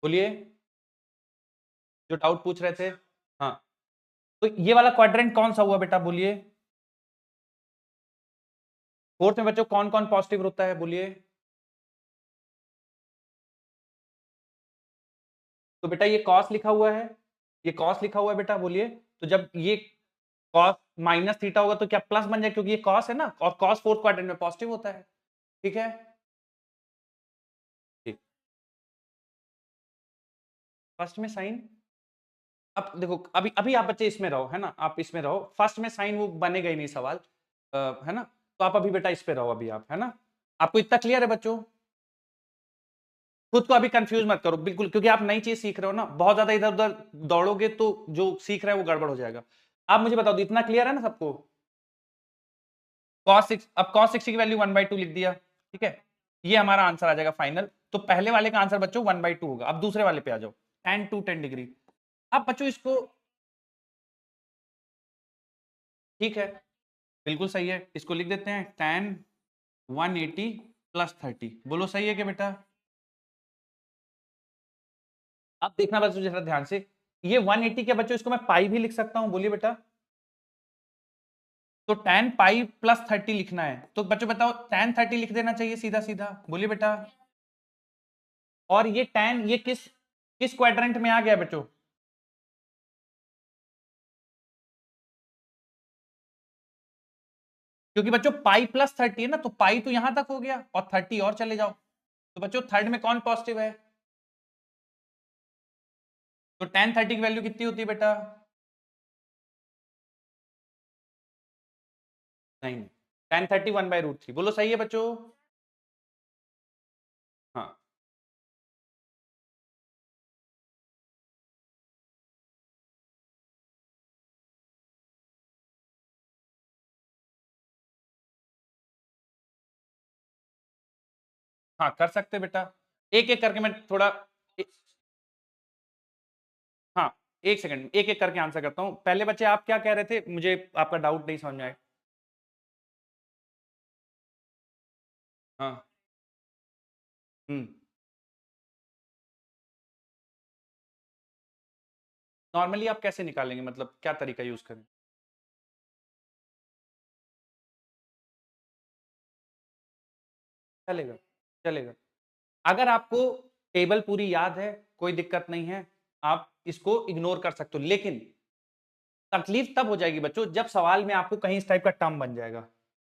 बोलिए, जो डाउट पूछ रहे थे। हाँ, तो ये वाला क्वाड्रेंट कौन सा हुआ बेटा, बोलिए। फोर्थ में बच्चों कौन कौन पॉजिटिव होता है, बोलिए। तो बेटा ये cos लिखा हुआ है, ये cos लिखा हुआ है बेटा, बोलिए। तो जब ये cos माइनस थीटा होगा तो क्या प्लस बन जाए, क्योंकि ये cos है ना, और cos फोर्थ क्वाड्रेंट में पॉजिटिव होता है। ठीक है, ठीक। फर्स्ट में साइन, अब देखो अभी अभी आप बच्चे इसमें रहो, है ना, आप इसमें रहो, फर्स्ट में साइन वो बनेगा ही नहीं सवाल, है ना। तो आप अभी बेटा इस पे रहो अभी आप, है ना। आपको इतना क्लियर है बच्चों? खुद को अभी कंफ्यूज मत करो बिल्कुल, क्योंकि आप नई चीज सीख रहे हो ना, बहुत ज्यादा इधर उधर दौड़ोगे तो जो सीख रहे हैं वो गड़बड़ हो जाएगा। आप मुझे बताओ इतना क्लियर है ना सबको? cos 6, अब cos 60 की वैल्यू 1/2 लिख दिया, ठीक है, ये हमारा आंसर आ जाएगा फाइनल। तो पहले वाले का आंसर बच्चों 1/2 होगा। अब दूसरे वाले पे आ जाओ, tan 2 10 डिग्री। अब बच्चों इसको, ठीक है, बिल्कुल सही है, इसको लिख देते हैं tan 180 + 30। बोलो सही है क्या बेटा? अब देखना बच्चों जरा ध्यान से, ये 180 के बच्चों इसको मैं पाई भी लिख सकता हूं, बोलिए बेटा। तो tan पाई + 30 लिखना है, तो बच्चों बताओ tan 30 लिख देना चाहिए सीधा सीधा, बोलिए बेटा। और ये tan ये किस किस क्वाड्रेंट में आ गया बच्चों? क्योंकि बच्चों पाई + 30 है ना, तो पाई तो यहां तक हो गया और 30 और चले जाओ। तो बच्चों थर्ड में कौन पॉजिटिव है? तो tan 30 की वैल्यू कितनी होती है बेटा? नहीं, tan 30 1/√3। बोलो सही है बच्चों? हाँ, हाँ कर सकते बेटा, एक एक करके मैं थोड़ा हाँ, एक सेकंड, एक एक करके आंसर करता हूं। पहले बच्चे आप क्या कह रहे थे, मुझे आपका डाउट नहीं समझ में आया। हाँ, हम्म, नॉर्मली आप कैसे निकालेंगे, मतलब क्या तरीका यूज करें? चलेगा, चलेगा। अगर आपको टेबल पूरी याद है, कोई दिक्कत नहीं है, आप इसको इग्नोर कर सकते हो, लेकिन तकलीफ तब हो जाएगी बच्चों जब सवाल में आपको कहीं इस टाइप का टर्म बन जाएगा,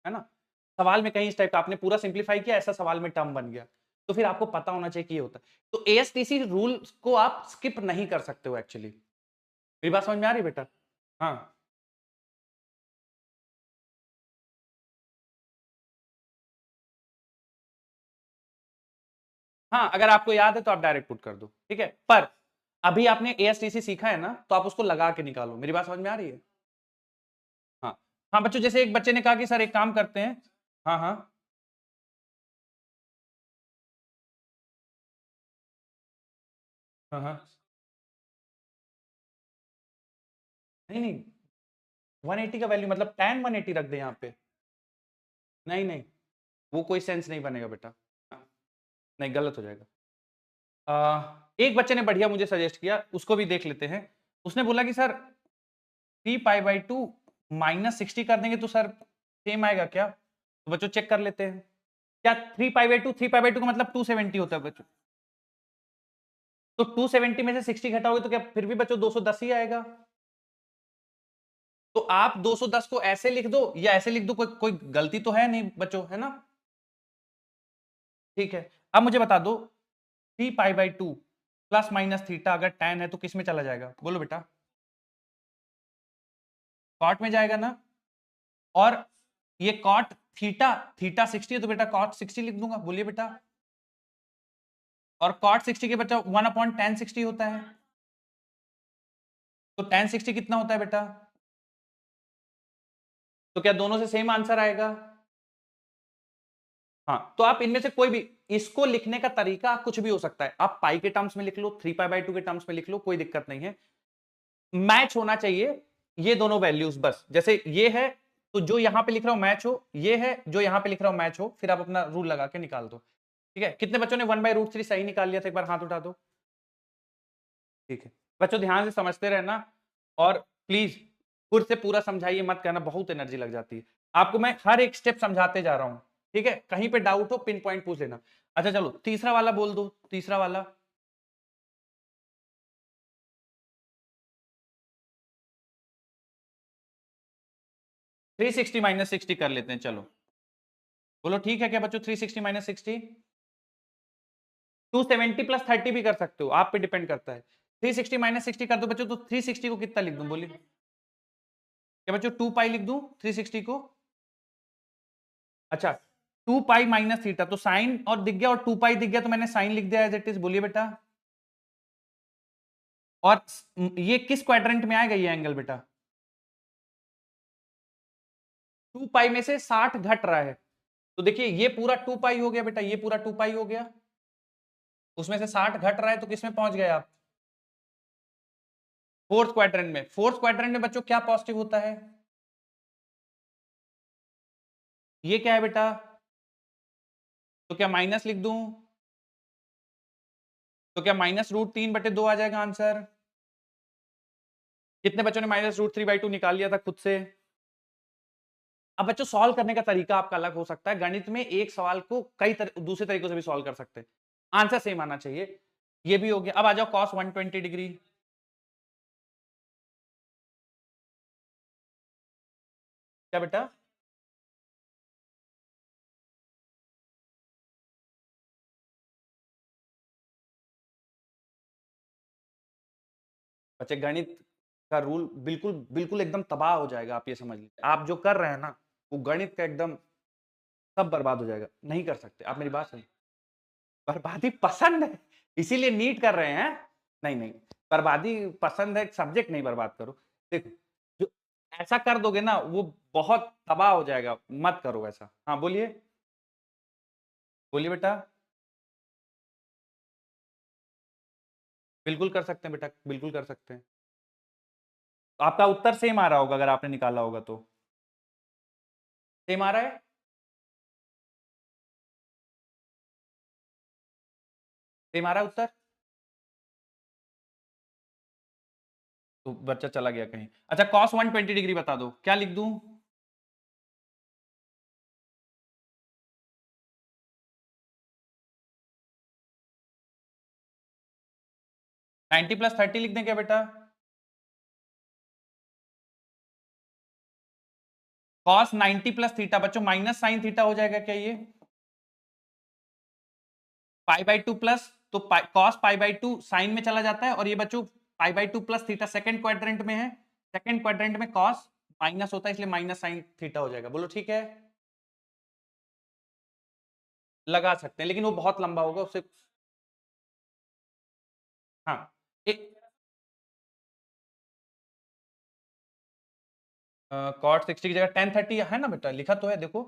है ना। सवाल में कहीं इस टाइप का आपने पूरा सिंप्लीफाई किया, ऐसा सवाल में टर्म बन गया, तो फिर आपको पता होना चाहिए कि ये होता है। तो एएसटीसी रूल को आप स्किप नहीं कर सकते हो एक्चुअली। मेरी बात समझ में आ रही है बेटा? हाँ, हाँ, अगर आपको याद है तो आप डायरेक्ट पुट कर दो, ठीक है। पर अभी आपने एएसटीसी सीखा है ना, तो आप उसको लगा के निकालो। मेरी बात समझ में आ रही है? हाँ, हाँ बच्चों, जैसे एक बच्चे ने कहा कि सर एक काम करते हैं। हाँ, हाँ, हाँ, हाँ, नहीं नहीं, 180 का वैल्यू मतलब tan 180 रख दे यहाँ पे। नहीं नहीं, वो कोई सेंस नहीं बनेगा बेटा। हाँ, नहीं, गलत हो जाएगा। एक बच्चे ने बढ़िया मुझे सजेस्ट किया, उसको भी देख लेते हैं। उसने बोला कि सर 3π/2 -60 कर देंगे तो सर सेम आएगा क्या? तो बच्चों चेक कर लेते हैं। क्या 3π/2 का मतलब 270 होता है बच्चों? तो 270 में से 60 घटाओगे तो क्या फिर भी बच्चों 210 ही आएगा? तो आप 210 को ऐसे लिख दो या ऐसे लिख दो, कोई कोई गलती तो है नहीं बच्चों, है ना। ठीक है, अब मुझे बता दो 3π/2 ± थीटा अगर tan है तो किस में चला जाएगा, बोलो बेटा। कॉट में जाएगा ना। और ये कॉट थीटा, थीटा 60 है तो बेटा कॉट 60 लिख दूंगा, बोलिए बेटा। और कॉट 60 के बच्चा 1/tan 60 होता है। तो tan 60 कितना होता है बेटा? तो क्या दोनों से सेम आंसर आएगा? हाँ, तो आप इनमें से कोई भी, इसको लिखने का तरीका कुछ भी हो सकता है। आप पाई के टर्म्स में लिख लो, 3π/2 के टर्म्स में लिख लो, कोई दिक्कत नहीं है। मैच होना चाहिए ये दोनों वैल्यूज, बस जैसे ये है तो जो यहाँ पे लिख रहा हूँ मैच हो ये है, जो यहाँ पे लिख रहा हूँ मैच हो, फिर आप अपना रूल लगा के निकाल दो। ठीक है, कितने बच्चों ने 1/√3 सही निकाल लिया था? एक बार हाथ उठा दो। ठीक है बच्चों, ध्यान से समझते रहना और प्लीज खुद से पूरा समझाइए मत करना, बहुत एनर्जी लग जाती है। आपको मैं हर एक स्टेप समझाते जा रहा हूँ, ठीक है? कहीं पे डाउट हो पिन पॉइंट पूछ लेना। अच्छा चलो तीसरा वाला बोल दो, तीसरा वाला। -360 कर लेते हैं, चलो बोलो ठीक है क्या बच्चों? 360 - 60 270 + 30 भी कर सकते हो, आप पे डिपेंड करता है। 360 - 60 कर दो बच्चों, तो 360 को कितना लिख दूं बोलिए? क्या बच्चों 2 पाई लिख दूं 360 को? अच्छा 2 पाई माइनस थीटा, तो साइन और दिख गया और 2 पाई दिख गया, तो मैंने साइन लिख दिया एज इट इज। बोलिए बेटा, और ये किस क्वाड्रेंट में आएगा ये एंगल बेटा? 2 पाई में से 60 घट रहा है, तो देखिए ये पूरा 2 पाई हो गया बेटा, ये पूरा 2 पाई हो गया, उसमें से 60 घट रहा है, तो किसमें पहुंच गए आप? फोर्थ क्वाड्रेंट में। फोर्थ क्वाड्रेंट में बच्चों क्या पॉजिटिव होता है? ये क्या है बेटा? तो क्या माइनस लिख दूं? तो क्या -√3/2 आ जाएगा आंसर? कितने बच्चों ने -√3/2 निकाल लिया था खुद से? अब बच्चों सॉल्व करने का तरीका आपका अलग हो सकता है, गणित में एक सवाल को कई दूसरे तरीकों से भी सॉल्व कर सकते हैं, आंसर सेम आना चाहिए। ये भी हो गया। अब आ जाओ cos 120 डिग्री। क्या बेटा? बच्चे गणित का रूल बिल्कुल बिल्कुल एकदम तबाह हो जाएगा, आप ये समझ लीजिए। आप जो कर रहे हैं ना, वो गणित का एकदम सब बर्बाद हो जाएगा, नहीं कर सकते आप, मेरी बात सुनिए। बर्बादी पसंद है इसीलिए नीट कर रहे हैं। नहीं नहीं, बर्बादी पसंद है, सब्जेक्ट नहीं बर्बाद करो। देखो जो ऐसा कर दोगे ना वो बहुत तबाह हो जाएगा, मत करो ऐसा। हाँ बोलिए, बोलिए बेटा। बिल्कुल कर सकते हैं बेटा, बिल्कुल कर सकते हैं। तो आपका उत्तर सेम आ रहा होगा अगर आपने निकाला होगा तो। सेम आ रहा है? सेम आ रहा है उत्तर? तो बच्चा चला गया कहीं। अच्छा cos 120 डिग्री बता दो, क्या लिख दूं? 90 + 30 लिख दें क्या बेटा? cos 90 + थीटा बच्चों माइनस साइन थीटा हो जाएगा क्या ये? π/2 प्लस, तो cos π/2 साइन में चला जाता है, और ये बच्चों π/2 + थीटा सेकंड क्वाड्रेंट में है, सेकंड क्वाड्रेंट में cos माइनस होता है, इसलिए माइनस साइन थीटा हो जाएगा। बोलो ठीक है? लगा सकते हैं लेकिन वो बहुत लंबा होगा उससे। हाँ एक cot 60 की जगह tan 30 है ना बेटा, लिखा तो है देखो।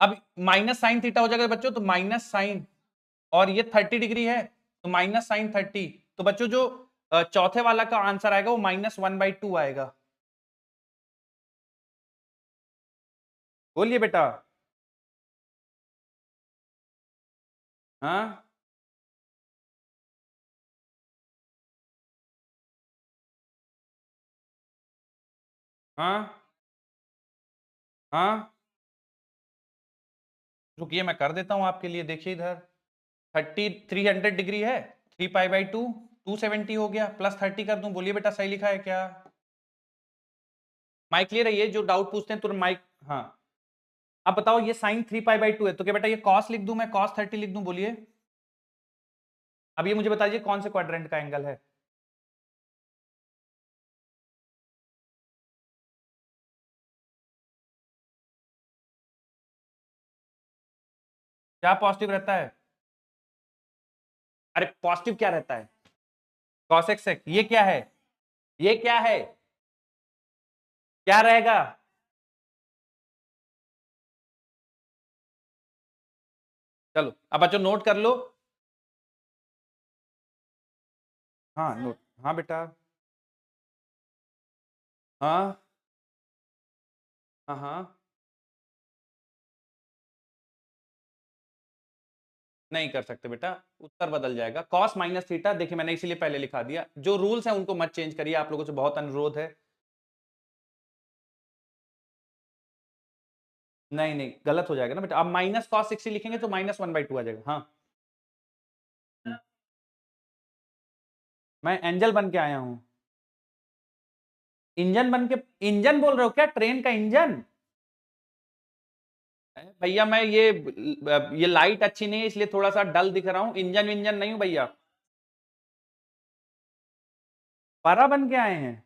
अब माइनस साइन थीटा हो जाएगा बच्चों, तो माइनस साइन, और ये 30 डिग्री है तो -sin30। तो बच्चों जो चौथे वाला का आंसर आएगा वो -1/2 आएगा। बोलिए बेटा। हाँ हाँ हाँ, रुकिए मैं कर देता हूं आपके लिए, देखिए इधर 300 डिग्री है, 3π/2 270 हो गया, +30 कर दूं। बोलिए बेटा सही लिखा है क्या? माइक क्लियर है? ये जो डाउट पूछते हैं तुरंत माइक। हाँ अब बताओ, ये साइन 3π/2 है, तो क्या बेटा ये cos लिख दूं मैं, cos 30 लिख दूं? बोलिए। अब ये मुझे बताइए कौन से क्वाड्रेंट का एंगल है? क्या पॉजिटिव रहता है? अरे पॉजिटिव क्या रहता है? cos x sec, ये क्या है? ये क्या है? क्या रहेगा? चलो अब बच्चों नोट कर लो। हाँ नोट, हाँ बेटा। हाँ हाँ हाँ, नहीं कर सकते बेटा, उत्तर बदल जाएगा। कॉस माइनस थीटा, देखिए मैंने इसीलिए पहले लिखा दिया, जो रूल्स हैं उनको मत चेंज करिए, आप लोगों से बहुत अनुरोध है। नहीं नहीं, गलत हो जाएगा ना बेटा, अब माइनस कॉस 60 लिखेंगे तो -1/2 आ जाएगा। हाँ, मैं एंजल बन के आया हूं। इंजन बन के, इंजन बोल रहे हो क्या, ट्रेन का इंजन? भैया मैं ये लाइट अच्छी नहीं है इसलिए थोड़ा सा डल दिख रहा हूँ, इंजन विंजन नहीं हूं भैया। पारा बन के आए हैं।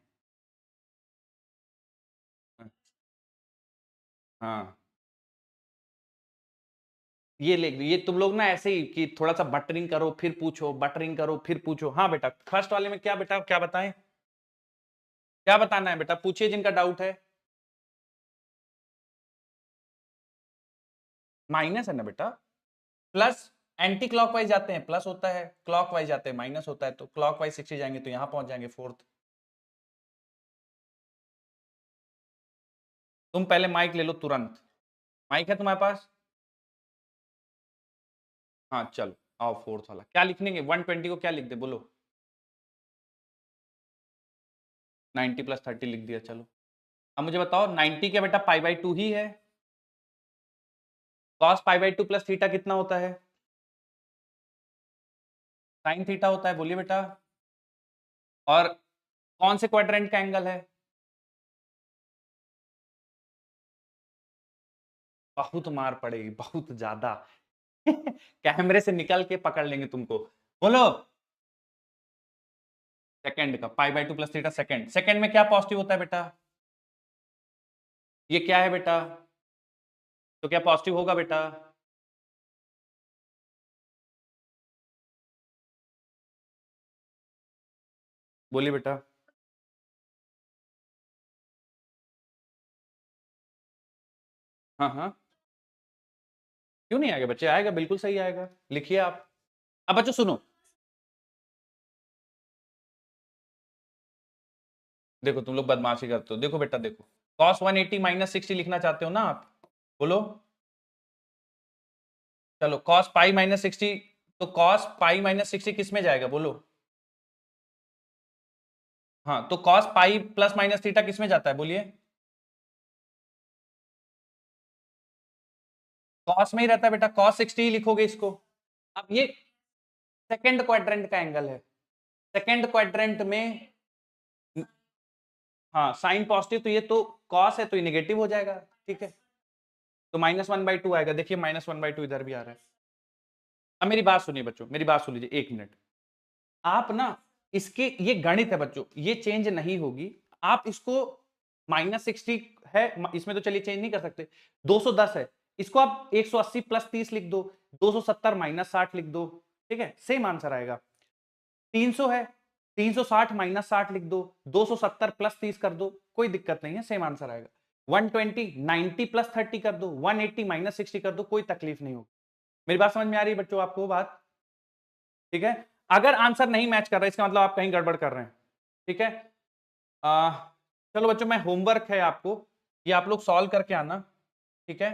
हाँ, ये तुम लोग ना ऐसे ही कि थोड़ा सा बटरिंग करो फिर पूछो, बटरिंग करो फिर पूछो। हाँ बेटा, फर्स्ट वाले में क्या बेटा, क्या बताएं, क्या बताना है बेटा, पूछिए जिनका डाउट है। माइनस है ना बेटा, प्लस एंटी क्लॉकवाइज जाते हैं प्लस होता है, क्लॉकवाइज जाते हैं माइनस होता है, तो क्लॉकवाइज 60 जाएंगे तो यहां पहुंच जाएंगे फोर्थ। तुम पहले माइक ले लो तुरंत, माइक है तुम्हारे पास? हाँ चलो आओ, फोर्थ वाला क्या लिखने के, 120 को क्या लिख दे बोलो? 90 + 30 लिख दिया, चलो। अब मुझे बताओ 90 क्या बेटा, π/2 ही है। cos π/2 प्लस थीटा कितना होता है? sin थीटा होता है, बोलिए बेटा। और कौन से क्वाड्रेंट का एंगल है? बहुत मार पड़ेगी, बहुत ज्यादा। कैमरे से निकल के पकड़ लेंगे तुमको। बोलो। सेकंड का, π/2 प्लस थीटा सेकंड, सेकंड में क्या पॉजिटिव होता है बेटा? ये क्या है बेटा, तो क्या पॉजिटिव होगा बेटा? बोलिए बेटा। हाँ हाँ, क्यों नहीं आएगा बच्चे, आएगा, बिल्कुल सही आएगा, लिखिए आप। अब बच्चों सुनो, देखो तुम लोग बदमाशी करते हो, देखो बेटा देखो, cos 180 -60 लिखना चाहते हो ना आप, बोलो। चलो cos π -60, तो cos π -60 किस में जाएगा बोलो? हाँ, तो cos π प्लस माइनस थीटा किस में जाता है बोलिए? cos में ही रहता है बेटा, cos 60 ही लिखोगे इसको। अब ये सेकंड क्वाड्रेंट का एंगल है, सेकंड क्वाड्रेंट में, हाँ साइन पॉजिटिव, तो ये तो cos है तो ये नेगेटिव हो जाएगा, ठीक है, तो -1/2 आएगा, देखिए -1/2 इधर भी आ रहा है। अब मेरी बात सुनिए बच्चों, मेरी बात सुन लीजिए एक मिनट, आप ना इसके, ये गणित है बच्चों, ये चेंज नहीं होगी, आप इसको -60 है, इसमें तो चलिए चेंज नहीं कर सकते, 210 है, इसको आप 180 + 30 लिख दो, 270 -60 लिख दो, ठीक है, सेम आंसर आएगा। 300 है, 360 -60 लिख दो, 270 + 30 कर दो, कोई दिक्कत नहीं है, सेम आंसर आएगा। 120 90 + 30 कर दो, 180 -60 कर दो, कोई तकलीफ नहीं होगी। मेरी बात समझ में आ रही है बच्चों आपको बात? ठीक है, अगर आंसर नहीं मैच कर रहा है इसका मतलब आप कहीं गड़बड़ कर रहे हैं, ठीक है। आ, चलो बच्चों, मैं होमवर्क है आपको, ये आप लोग सॉल्व करके आना, ठीक है,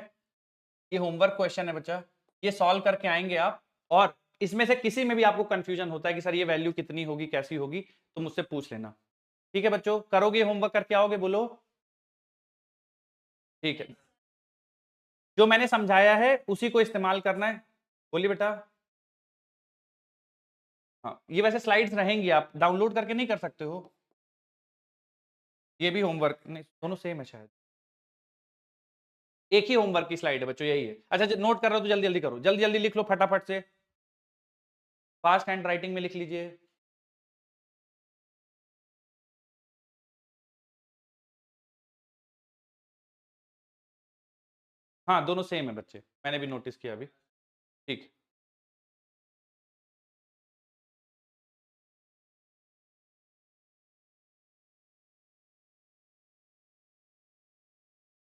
ये होमवर्क क्वेश्चन है बच्चा, ये सॉल्व करके आएंगे आप, और इसमें से किसी में भी आपको कंफ्यूजन होता है कि सर ये वैल्यू कितनी होगी कैसी होगी, तो मुझसे पूछ लेना, ठीक है बच्चों, करोगे होमवर्क करके आओगे बोलो? ठीक है, जो मैंने समझाया है उसी को इस्तेमाल करना है, बोलिए बेटा। हाँ, ये वैसे स्लाइड्स रहेंगी, आप डाउनलोड करके नहीं कर सकते हो, ये भी होमवर्क नहीं, दोनों सेम है शायद, एक ही होमवर्क की स्लाइड है बच्चों, यही है। अच्छा नोट कर रहे हो तो जल्दी जल्दी करो, जल्दी जल्दी लिख लो फटाफट से, फास्ट हैंड राइटिंग में लिख लीजिए। हाँ दोनों सेम है बच्चे, मैंने भी नोटिस किया अभी, ठीक।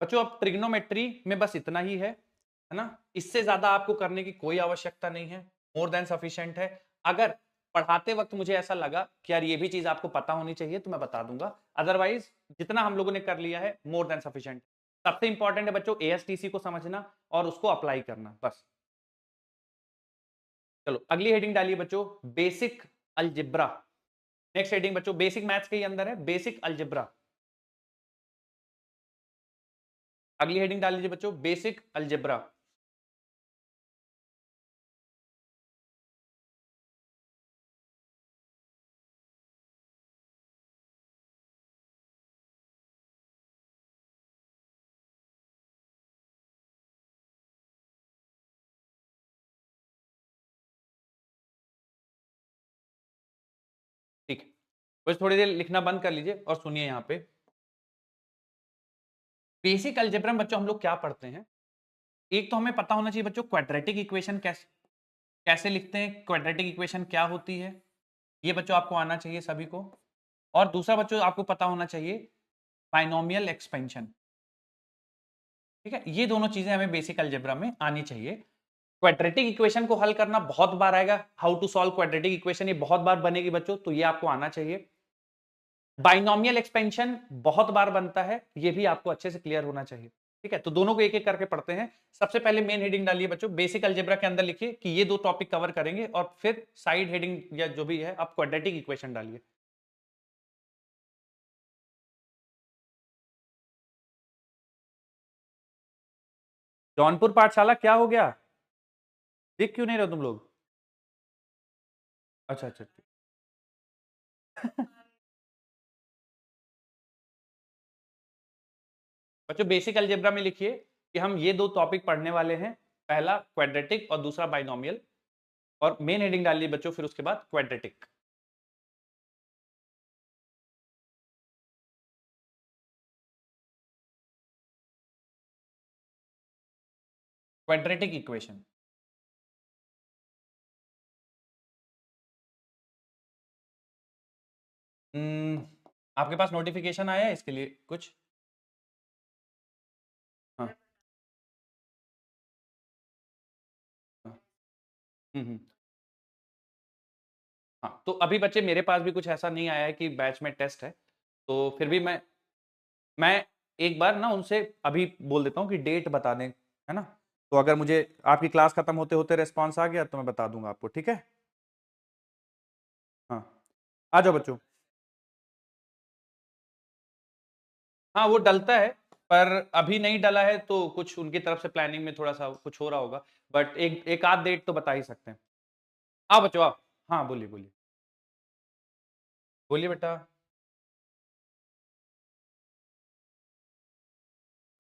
बच्चों अब ट्रिग्नोमेट्री में बस इतना ही है ना, इससे ज्यादा आपको करने की कोई आवश्यकता नहीं है, मोर देन सफिशिएंट है। अगर पढ़ाते वक्त मुझे ऐसा लगा कि यार ये भी चीज आपको पता होनी चाहिए तो मैं बता दूंगा, अदरवाइज जितना हम लोगों ने कर लिया है मोर देन सफिशिएंट। सबसे इंपॉर्टेंट है बच्चों ASTC को समझना और उसको अप्लाई करना, बस। चलो अगली हेडिंग डालिए बच्चों, बेसिक अलजेब्रा। नेक्स्ट हेडिंग बच्चों बेसिक मैथ्स के ही अंदर है, बेसिक अलजेब्रा। अगली हेडिंग डाल लीजिए बच्चों, बेसिक अलजेब्रा। ठीक है, बस थोड़ी देर लिखना बंद कर लीजिए और सुनिए यहाँ पे। बेसिक अलजेब्रा में बच्चों हम लोग क्या पढ़ते हैं, एक तो हमें पता होना चाहिए बच्चों क्वाड्रेटिक इक्वेशन कैसे कैसे लिखते हैं, क्वाड्रेटिक इक्वेशन क्या होती है, ये बच्चों आपको आना चाहिए सभी को। और दूसरा बच्चों आपको पता होना चाहिए बाइनोमियल एक्सपेंशन। ठीक है, ये दोनों चीजें हमें बेसिक अलजेब्रा में आनी चाहिए। क्वाड्रेटिक इक्वेशन को हल करना बहुत बार आएगा, how to solve quadratic equation ये बहुत बार बनेगी बच्चों, तो ये आपको आना चाहिए। बाइनोमियल एक्सपेंशन बहुत बार बनता है, ये भी आपको अच्छे से क्लियर होना चाहिए। ठीक है, तो दोनों को एक एक करके पढ़ते हैं। सबसे पहले मेन हेडिंग डालिए बच्चों, बेसिक अलजेब्रा के अंदर लिखिए कि ये दो टॉपिक कवर करेंगे, और फिर साइड हेडिंग या जो भी है आप क्वाड्रेटिक इक्वेशन डालिए। जौनपुर पाठशाला क्या हो गया, दिख क्यों नहीं रहे तुम लोग? अच्छा अच्छा ठीक। बच्चों बेसिक अलजेब्रा में लिखिए कि हम ये दो टॉपिक पढ़ने वाले हैं, पहला क्वाड्रेटिक और दूसरा बाइनोमियल, और मेन हेडिंग डालिए बच्चों फिर उसके बाद क्वाड्रेटिक। Quadratic equation. आपके पास नोटिफिकेशन आया है इसके लिए कुछ? हाँ हाँ। हम्म। हाँ तो अभी बच्चे मेरे पास भी कुछ ऐसा नहीं आया है कि बैच में टेस्ट है, तो फिर भी मैं एक बार ना उनसे अभी बोल देता हूँ कि डेट बता दें, है ना? तो अगर मुझे आपकी क्लास खत्म होते होते रिस्पॉन्स आ गया तो मैं बता दूंगा आपको, ठीक है? हाँ, आ जाओ बच्चों। हाँ वो डलता है, पर अभी नहीं डला है तो कुछ उनकी तरफ से प्लानिंग में थोड़ा सा कुछ हो रहा होगा, बट एक एक आध डेट तो बता ही सकते हैं। आओ बच्चों आओ। हाँ बोलिए बोलिए। बोलिए बेटा।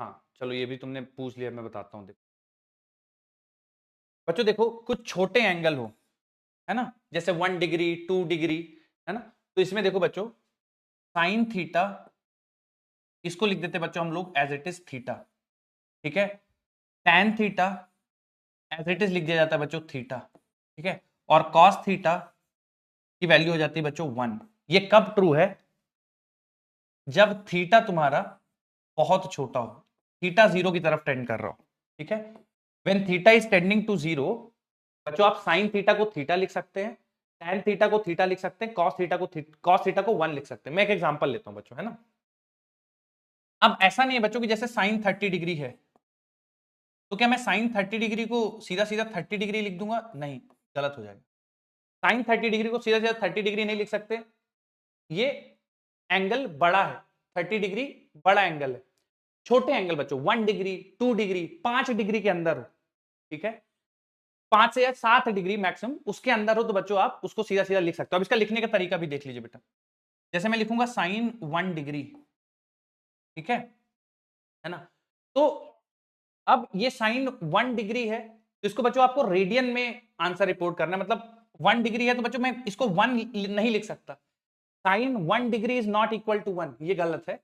हाँ चलो ये भी तुमने पूछ लिया, मैं बताता हूँ। देखो बच्चों, देखो कुछ छोटे एंगल हो, है ना, जैसे 1 डिग्री 2 डिग्री, है ना, तो इसमें देखो बच्चों साइन थीटा, इसको लिख देते बच्चों हम लोग एज इट इज थीटा। ठीक है, tan theta as it is लिख दिया जाता है बच्चों थीटा। ठीक है, और कॉस थीटा की वैल्यू हो जाती है बच्चों 1। ये कब ट्रू है? जब थीटा तुम्हारा बहुत छोटा हो, थीटा 0 की तरफ टेंड कर रहा हो। ठीक है, when theta is tending to 0, बच्चों आप साइन थीटा को थीटा लिख सकते हैं, टैन थीटा को थीटा लिख सकते हैं, कॉस थीटा को 1 लिख सकते हैं। मैं एक एग्जांपल लेता हूं बच्चों, है ना। अब ऐसा नहीं है बच्चों कि जैसे साइन 30 डिग्री है, तो क्या मैं साइन 30 डिग्री को सीधा सीधा 30 डिग्री लिख दूंगा? नहीं, गलत हो जाएगा। साइन 30 डिग्री को सीधा सीधा 30 डिग्री नहीं लिख सकते, ये एंगल बड़ा है, 30 डिग्री बड़ा एंगल है। छोटे एंगल बच्चों 1 डिग्री 2 डिग्री 5 डिग्री के अंदर हो, ठीक है, 5 से या 7 डिग्री मैक्सिमम उसके अंदर हो, तो बच्चों आप उसको सीधा सीधा लिख सकते हो। अब इसका लिखने का तरीका भी देख लीजिए बेटा, जैसे मैं लिखूंगा साइन 1 डिग्री, ठीक है ना, तो अब ये साइन 1 डिग्री है, तो इसको बच्चों आपको रेडियन में आंसर रिपोर्ट करना है, मतलब 1 डिग्री है तो बच्चों मैं इसको 1 नहीं लिख सकता, sine 1 degree is not equal to 1, ये गलत है।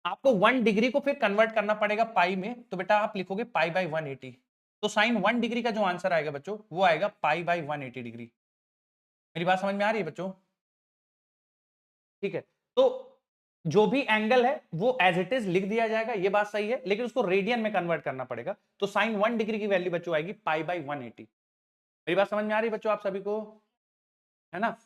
आपको 1 डिग्री को फिर कन्वर्ट करना पड़ेगा पाई में, तो बेटा आप लिखोगे पाई बाई 180। तो साइन 1 डिग्री का जो आंसर आएगा बच्चों वो आएगा पाई बाई 180 डिग्री। मेरी बात समझ में आ रही है बच्चों? ठीक है, तो जो भी एंगल है वो एज इट इज लिख दिया जाएगा, ये बात सही है, लेकिन उसको रेडियन में कन्वर्ट करना पड़ेगा। तो साइन 1 डिग्री की वैल्यू बच्चों आएगी पाई बाई 180। मेरी बात समझ में आ रही है बच्चों आप सभी को, है ना?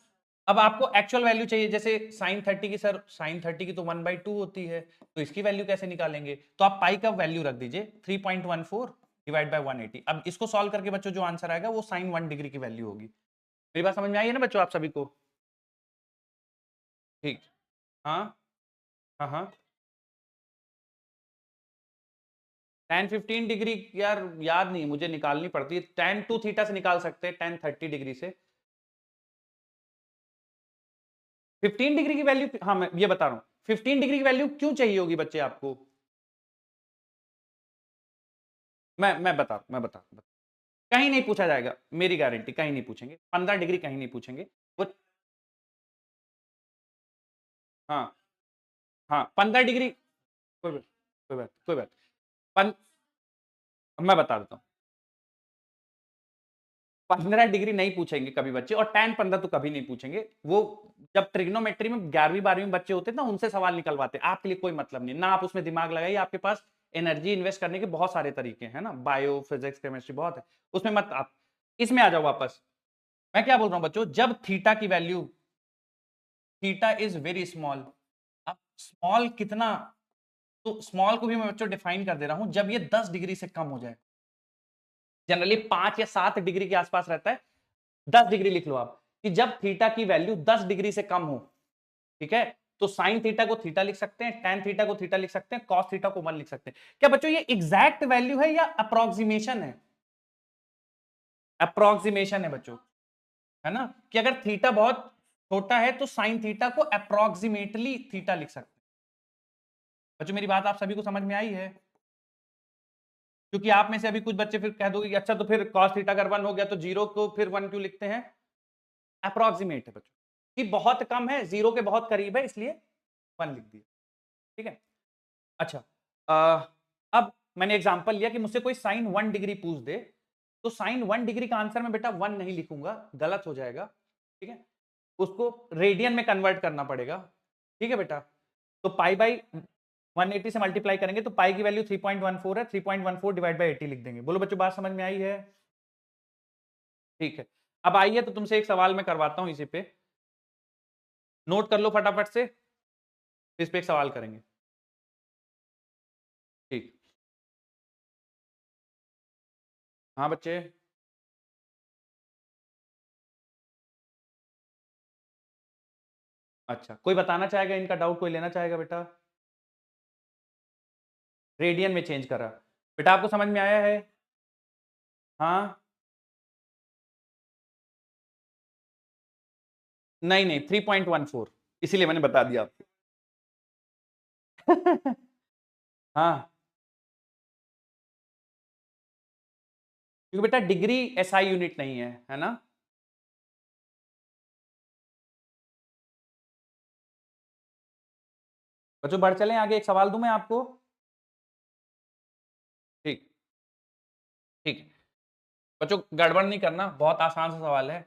अब आपको एक्चुअल वैल्यू चाहिए, जैसे साइन 30 की, सर साइन 30 की तो 1/2 होती है, तो इसकी वैल्यू कैसे निकालेंगे? तो आप पाई का वैल्यू रख दीजिए 3.14 डिवाइड बाय 180। अब इसको सॉल्व करके बच्चों जो आंसर आएगा वो साइन 1 डिग्री की वैल्यू होगी। मेरी बात समझ में आई है ना बच्चों आप सभी को? ठीक। हाँ हाँ हाँ। tan 15 डिग्री यार याद नहीं मुझे, निकालनी पड़ती है। tan 2 थीटा से निकाल सकते हैं, tan 30 डिग्री से। 15 डिग्री की वैल्यू, हाँ मैं ये बता रहा हूँ 15 डिग्री की वैल्यू क्यों चाहिए होगी बच्चे आपको? मैं बता कहीं नहीं पूछा जाएगा, मेरी गारंटी, कहीं नहीं पूछेंगे। 15 डिग्री कहीं नहीं पूछेंगे वो। हाँ हाँ 15 डिग्री, कोई बात। पन, मैं बता देता हूँ, 15 डिग्री नहीं पूछेंगे कभी बच्चे, और tan 15 तो कभी नहीं पूछेंगे। वो जब ट्रिग्नोमेट्री में 11वीं 12वीं बच्चे होते हैं ना, उनसे सवाल निकलवाते हैं। आपके लिए कोई मतलब नहीं ना, आप उसमें दिमाग लगाइए, आपके पास एनर्जी इन्वेस्ट करने के बहुत सारे तरीके हैं ना, बायो फिजिक्स केमिस्ट्री बहुत है, उसमें मत आप, इसमें आ जाओ वापस। मैं क्या बोल रहा हूं बच्चों, जब थीटा की value, theta is very small. अब स्मॉल कितना, तो स्मॉल को भी मैं बच्चों डिफाइन कर दे रहा हूं, जब ये 10 डिग्री से कम हो जाए, जनरली 5 या 7 डिग्री के आसपास रहता है, 10 डिग्री लिख लो आप, कि जब थीटा की वैल्यू 10 डिग्री से कम हो, ठीक है, तो साइन थीटा को थीटा लिख सकते हैं, टेन थीटा को थीटा लिख सकते हैं, कॉस थीटा को 1 लिख सकते हैं। क्या बच्चों ये एग्जैक्ट वैल्यू है या अप्रोक्सीमेशन है? अप्रोक्सीमेशन है बच्चों, है ना, कि अगर थीटा बहुत छोटा है तो साइन थीटा को अप्रोक्सीमेटली थीटा लिख सकते हैं। बच्चों मेरी बात आप सभी को समझ में आई है? क्योंकि आप में से अभी कुछ बच्चे फिर कह दोगे कि अच्छा तो फिर cos थीटा अगर 1 हो गया तो जीरो को फिर 1 क्यों लिखते हैं? अप्रोक्सीमेट है बच्चों, कि बहुत कम है, जीरो के बहुत करीब है, इसलिए 1 लिख दिया। ठीक है। अच्छा, अब मैंने एग्जांपल लिया कि मुझसे कोई साइन 1 डिग्री पूछ दे, तो साइन 1 डिग्री का आंसर मैं बेटा 1 नहीं लिखूंगा, गलत हो जाएगा। ठीक है, उसको रेडियन में कन्वर्ट करना पड़ेगा। ठीक है बेटा, तो पाई बाई 180 से मल्टीप्लाई करेंगे तो पाई की वैल्यू 3.14 है, 3.14 डिवाइड बाई 80 लिख देंगे। बोलो बच्चों बात समझ में आई है? ठीक है, अब आइए तो तुमसे एक सवाल मैं करवाता हूं, इसी पे नोट कर लो फटाफट से, इस पे एक सवाल करेंगे। ठीक। हाँ बच्चे, अच्छा कोई बताना चाहेगा, इनका डाउट कोई लेना चाहेगा बेटा? रेडियन में चेंज करा, बेटा आपको समझ में आया है? हाँ, नहीं नहीं 3.14, इसीलिए मैंने बता दिया आपको। हाँ, क्योंकि बेटा डिग्री एसआई यूनिट नहीं है ना। बच्चों बढ़ चलें आगे, एक सवाल दूं मैं आपको? ठीक, ठीक है बच्चों, गड़बड़ नहीं करना, बहुत आसान सा सवाल है।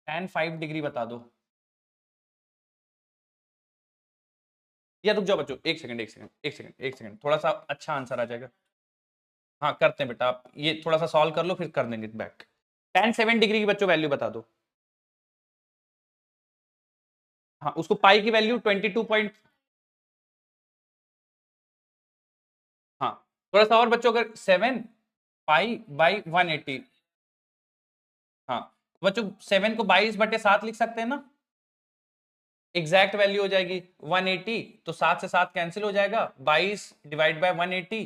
tan 5 डिग्री बता दो, या रुक जाओ बच्चों, एक सेकंड, थोड़ा सा अच्छा आंसर आ जाएगा। हाँ करते हैं बेटा, आप ये थोड़ा सा सॉल्व कर लो फिर कर देंगे बैक। tan 7 डिग्री की बच्चों वैल्यू बता दो। हाँ उसको पाई की वैल्यू 22 पॉइंट, हाँ थोड़ा सा और बच्चों, अगर 7 पाई बाई 180, हाँ बच्चों 7 को 22/7 लिख सकते हैं ना, एग्जैक्ट वैल्यू हो जाएगी 180, तो 7 से 7 कैंसिल हो जाएगा, 22 डिवाइड बाय 180,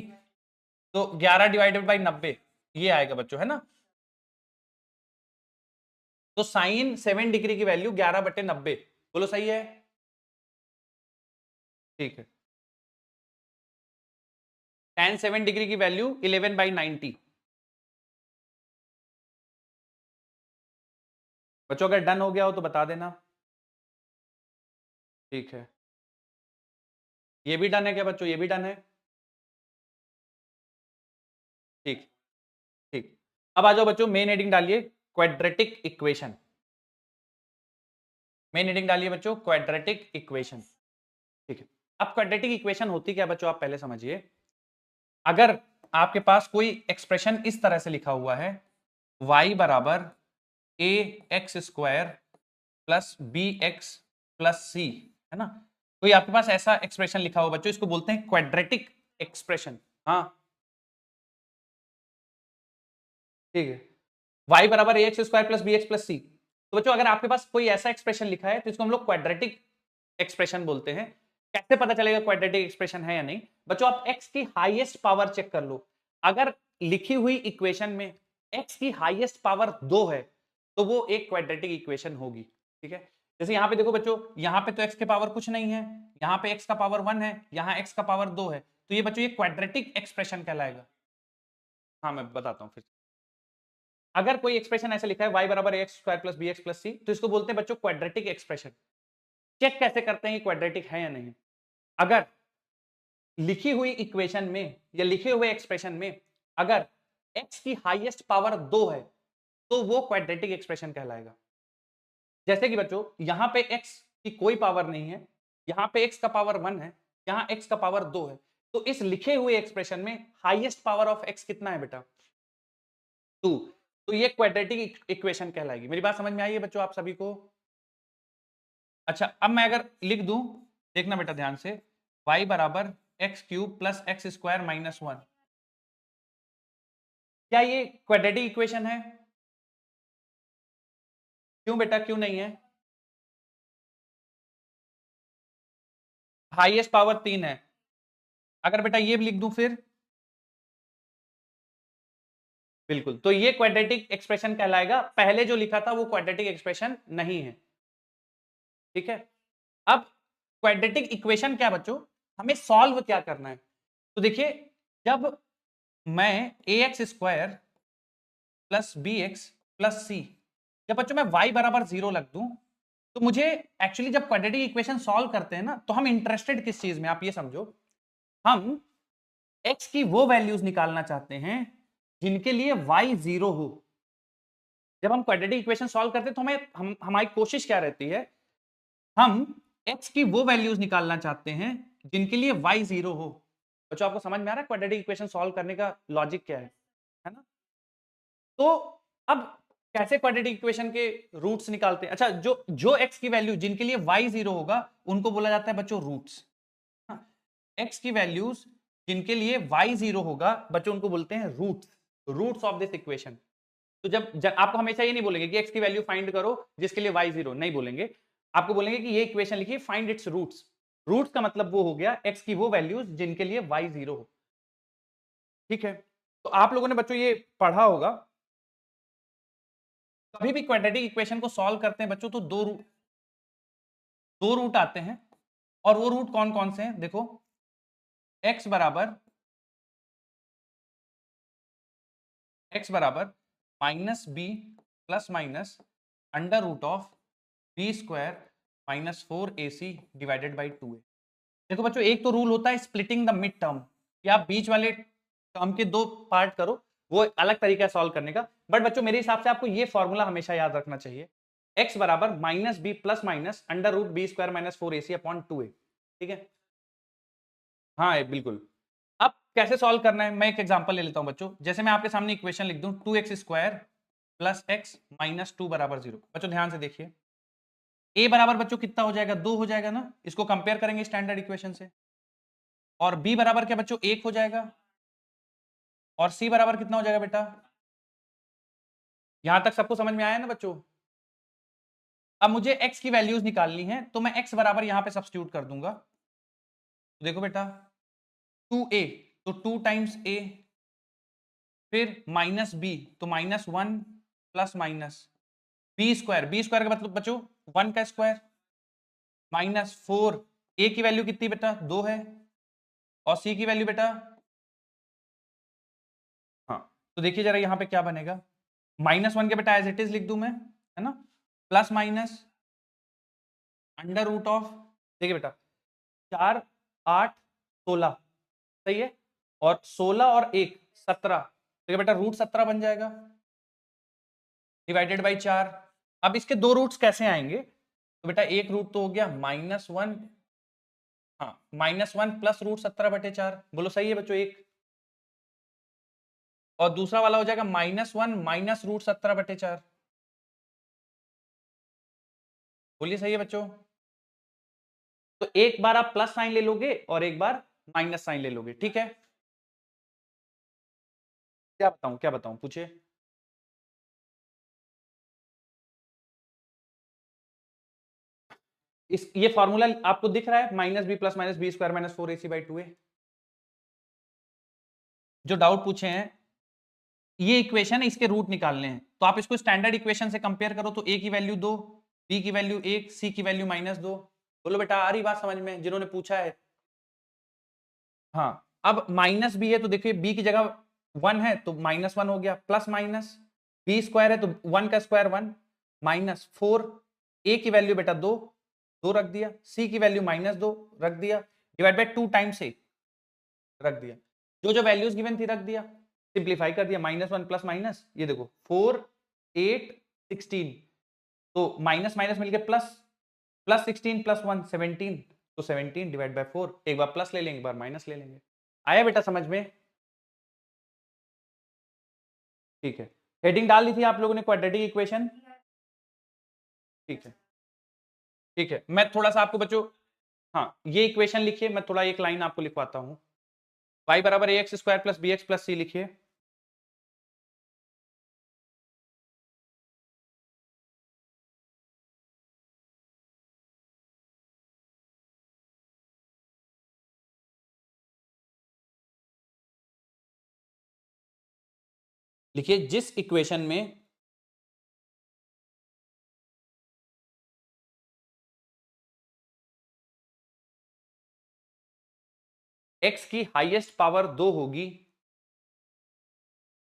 तो 11 डिवाइडेड बाय 90, ये आएगा बच्चों, है ना। तो साइन 7 डिग्री की वैल्यू 11/90, बोलो सही है? ठीक है, tan 7 डिग्री की वैल्यू 11/90। बच्चों अगर डन हो गया हो तो बता देना। ठीक है, ये भी डन है क्या बच्चों? ये भी डन है? ठीक, ठीक। अब आ जाओ बच्चों, मेन हेडिंग डालिए क्वाड्रेटिक इक्वेशन। मेन हेडिंग डालिए बच्चों क्वाड्रेटिक इक्वेशन। ठीक है, अब क्वाड्रेटिक इक्वेशन होती क्या बच्चों, आप पहले समझिए। अगर आपके पास कोई एक्सप्रेशन इस तरह से लिखा हुआ है, y बराबर a x square plus b x plus c, है ना। कोई आपके पास ऐसा एक्सप्रेशन लिखा हो बच्चों, इसको बोलते हैं क्वाड्रेटिक एक्सप्रेशन। हाँ ठीक है, y बराबर a x square plus b x plus c. तो बच्चों अगर आपके पास कोई ऐसा एक्सप्रेशन लिखा है तो इसको हम लोग क्वाड्रेटिक एक्सप्रेशन बोलते हैं। कैसे पता चलेगा क्वाड्रेटिक एक्सप्रेशन है या नहीं? बच्चों आप x की हाईएस्ट पावर चेक कर लो। अगर लिखी हुई इक्वेशन में x की हाईएस्ट पावर 2 है तो वो एक क्वाड्रेटिक इक्वेशन होगी, ठीक है। जैसे यहाँ पे देखो बच्चों, यहाँ पे तो x के पावर कुछ नहीं है, यहाँ पे x का पावर 1 है, यहाँ x का पावर 2 है, तो ये बच्चों ये क्वाड्रेटिक एक्सप्रेशन कहलाएगा। हाँ मैं बताता हूँ फिर। अगर कोई एक्सप्रेशन ऐसे लिखा है y बराबर x square plus b x plus c, तो इसको बोलते हैं बच्चों क्वाड्रेटिक एक्सप्रेशन। चेक कैसे करते हैं कि क्वाड्रेटिक है या नहीं? अगर लिखी हुई इक्वेशन में या लिखे हुए एक्सप्रेशन में अगर x की हाईएस्ट पावर 2 है तो वो क्वाड्रेटिक एक्सप्रेशन कहलाएगा। जैसे कि बच्चों यहां पे x की कोई पावर नहीं है, यहां पे x का पावर 1 है, यहां x का पावर 2 है, तो इस लिखे हुए एक्सप्रेशन में हाईएस्ट पावर ऑफ x कितना है बेटा? 2। तो ये क्वाड्रेटिक इक्वेशन कहलाएगी। मेरी बात समझ में आई है बच्चों आप सभी को? अच्छा अब मैं अगर लिख दूं, देखना बेटा ध्यान से, y बराबर x cube plus x square minus 1, क्या ये क्वाड्रेटिक इक्वेशन है? क्यों बेटा क्यों नहीं है? हाईएस्ट पावर 3 है। अगर बेटा ये लिख दूं फिर, बिल्कुल, तो ये क्वाड्रेटिक एक्सप्रेशन कहलाएगा। पहले जो लिखा था वो क्वाड्रेटिक एक्सप्रेशन नहीं है, ठीक है। अब क्वाड्रेटिक इक्वेशन क्या बच्चों, हमें सॉल्व क्या करना है? तो देखिए जब मैं a x square plus b x plus c, जब बच्चों मैं y बराबर 0 लग दूं, तो मुझे एक्चुअली जब क्वाड्रेटिक इक्वेशन सॉल्व करते हैं ना, तो हम इंटरेस्टेड किस चीज में, आप ये समझो, हम x की वो वैल्यूज निकालना चाहते हैं जिनके लिए y 0 हो। जब हम क्वाड्रेटिक इक्वेशन सॉल्व करते हैं तो हमारी कोशिश क्या रहती है, हम x की वो वैल्यूज निकालना चाहते हैं जिनके लिए y 0 हो। बच्चों आपको समझ में आ रहा है क्वाड्रेटिक इक्वेशन सॉल्व करने का लॉजिक क्या है ना? तो अब कैसे क्वाड्रेटिक इक्वेशन के रूट्स निकालते हैं? अच्छा, जो जो x की वैल्यू जिनके लिए y 0 होगा उनको बोला जाता है बच्चों रूट्स। x की वैल्यूज जिनके लिए y 0 होगा बच्चों उनको बोलते हैं roots, roots of this equation. तो जब आपको हमेशा ये नहीं बोलेंगे कि x की वैल्यू फाइंड करो जिसके लिए y 0, नहीं बोलेंगे। आपको बोलेंगे कि ये इक्वेशन लिखिए, फाइंड इट्स रूट्स। रूट्स का मतलब वो हो गया x की वो वैल्यूज जिनके लिए y 0 हो, ठीक है। तो आप लोगों ने बच्चों ये पढ़ा होगा, कभी भी क्वाड्रेटिक इक्वेशन को सॉल्व करते हैं बच्चों तो दो रूट आते हैं। और वो रूट कौन कौन से हैं देखो, x बराबर minus b plus minus under root of b square minus 4ac divided by 2a। देखो बच्चों एक तो रूल होता है स्प्लिटिंग द मिड टर्म, कि आप बीच वाले टर्म के दो पार्ट करो, वो अलग तरीका है सॉल्व करने का। बट बच्चों मेरे हिसाब से आपको ये फॉर्मूला हमेशा याद रखना चाहिए, x बराबर minus b plus minus under root b square minus 4ac upon 2a, ठीक है। हाँ बिल्कुल। अब कैसे सॉल्व करना है, मैं एक एग्जांपल ले लेता हूं बच्चों। जैसे मैं आपके सामने इक्वेशन लिख दूं 2x square plus x minus 2 बराबर 0। बच्चों ध्यान से देखिए, a बराबर बच्चों कितना हो जाएगा, 2 हो जाएगा ना, इसको कंपेयर करेंगे स्टैंडर्ड इक्वेशन से। और b बराबर क्या बच्चों, 1 हो जाएगा। और c बराबर कितना हो जाएगा बेटा? यहां तक सबको समझ में आया ना बच्चों? अब मुझे x की वैल्यूज निकालनी है तो मैं x बराबर यहां पे सब्स्टिट्यूट कर दूंगा। तो देखो बेटा 2a, तो 2 टाइम्स a, फिर माइनस बी तो minus 1 plus minus b square का मतलब बच्चों 1 का स्क्वायर माइनस 4, a की वैल्यू कितनी बेटा 2 है, और c की वैल्यू बेटा, हाँ तो देखिए जरा यहां पे क्या बनेगा, माइनस 1 के बेटा एज इट इज लिख दूं मैं, है ना, plus minus under root of, देखिए बेटा 4 8 16, सही है, और 16 और 1 17, देखिए बेटा रूट 17 बन जाएगा डिवाइडेड बाई 4। अब इसके दो रूट्स कैसे आएंगे, तो बेटा एक रूट तो हो गया -1, हाँ -1 प्लस रूट 17/4, बोलो सही है बच्चों एक, और दूसरा वाला हो जाएगा -1 माइनस रूट 17/4। बोलिए सही है बच्चों? तो एक बार आप प्लस साइन ले लोगे और एक बार माइनस साइन ले लोगे, ठीक है? क्या बताऊं पूछिए। इस ये फॉर्मूला आपको दिख रहा है, minus b plus minus b square minus 4ac/2a। जो डाउट पूछे हैं, ये इक्वेशन है, इसके रूट निकालने हैं, तो आप इसको स्टैंडर्ड इक्वेशन से कंपेयर करो, तो a की वैल्यू 2, b की वैल्यू 1, c की वैल्यू -2। बोलो बेटा आ रही बात समझ में जिन्होंने पूछा है? हाँ, अब माइनस बी है तो देखिए b की जगह 1 है तो -1 हो गया, प्लस माइनस बी स्क्वायर है तो 1 का स्क्वायर 1, -4, a की वैल्यू बेटा 2, 2 रख दिया, c की वैल्यू -2 रख दिया, डिवाइड बाय 2 टाइम्स a रख दिया, जो जो वैल्यूज गिवन थी रख दिया, सिंप्लीफाई कर दिया, -1 प्लस माइनस, ये देखो 4 8 16, तो माइनस माइनस मिलके प्लस, प्लस 16 प्लस 1 17, तो 17 डिवाइड बाय 4, एक बार प्लस ले लेंगे एक बार माइनस ले लेंगे। आया बेटा समझ में? ठीक है, हेडिंग डाल दी थी आप लोगों ने क्वाड्रेटिक इक्वेशन। ठीक है, ठीक है, मैं थोड़ा सा आपको बच्चों, हाँ ये इक्वेशन लिखिए, मैं थोड़ा एक लाइन आपको लिखवाता हूं। y बराबर ax square plus bx plus c लिखिए। लिखिए जिस इक्वेशन में x की हाईएस्ट पावर 2 होगी,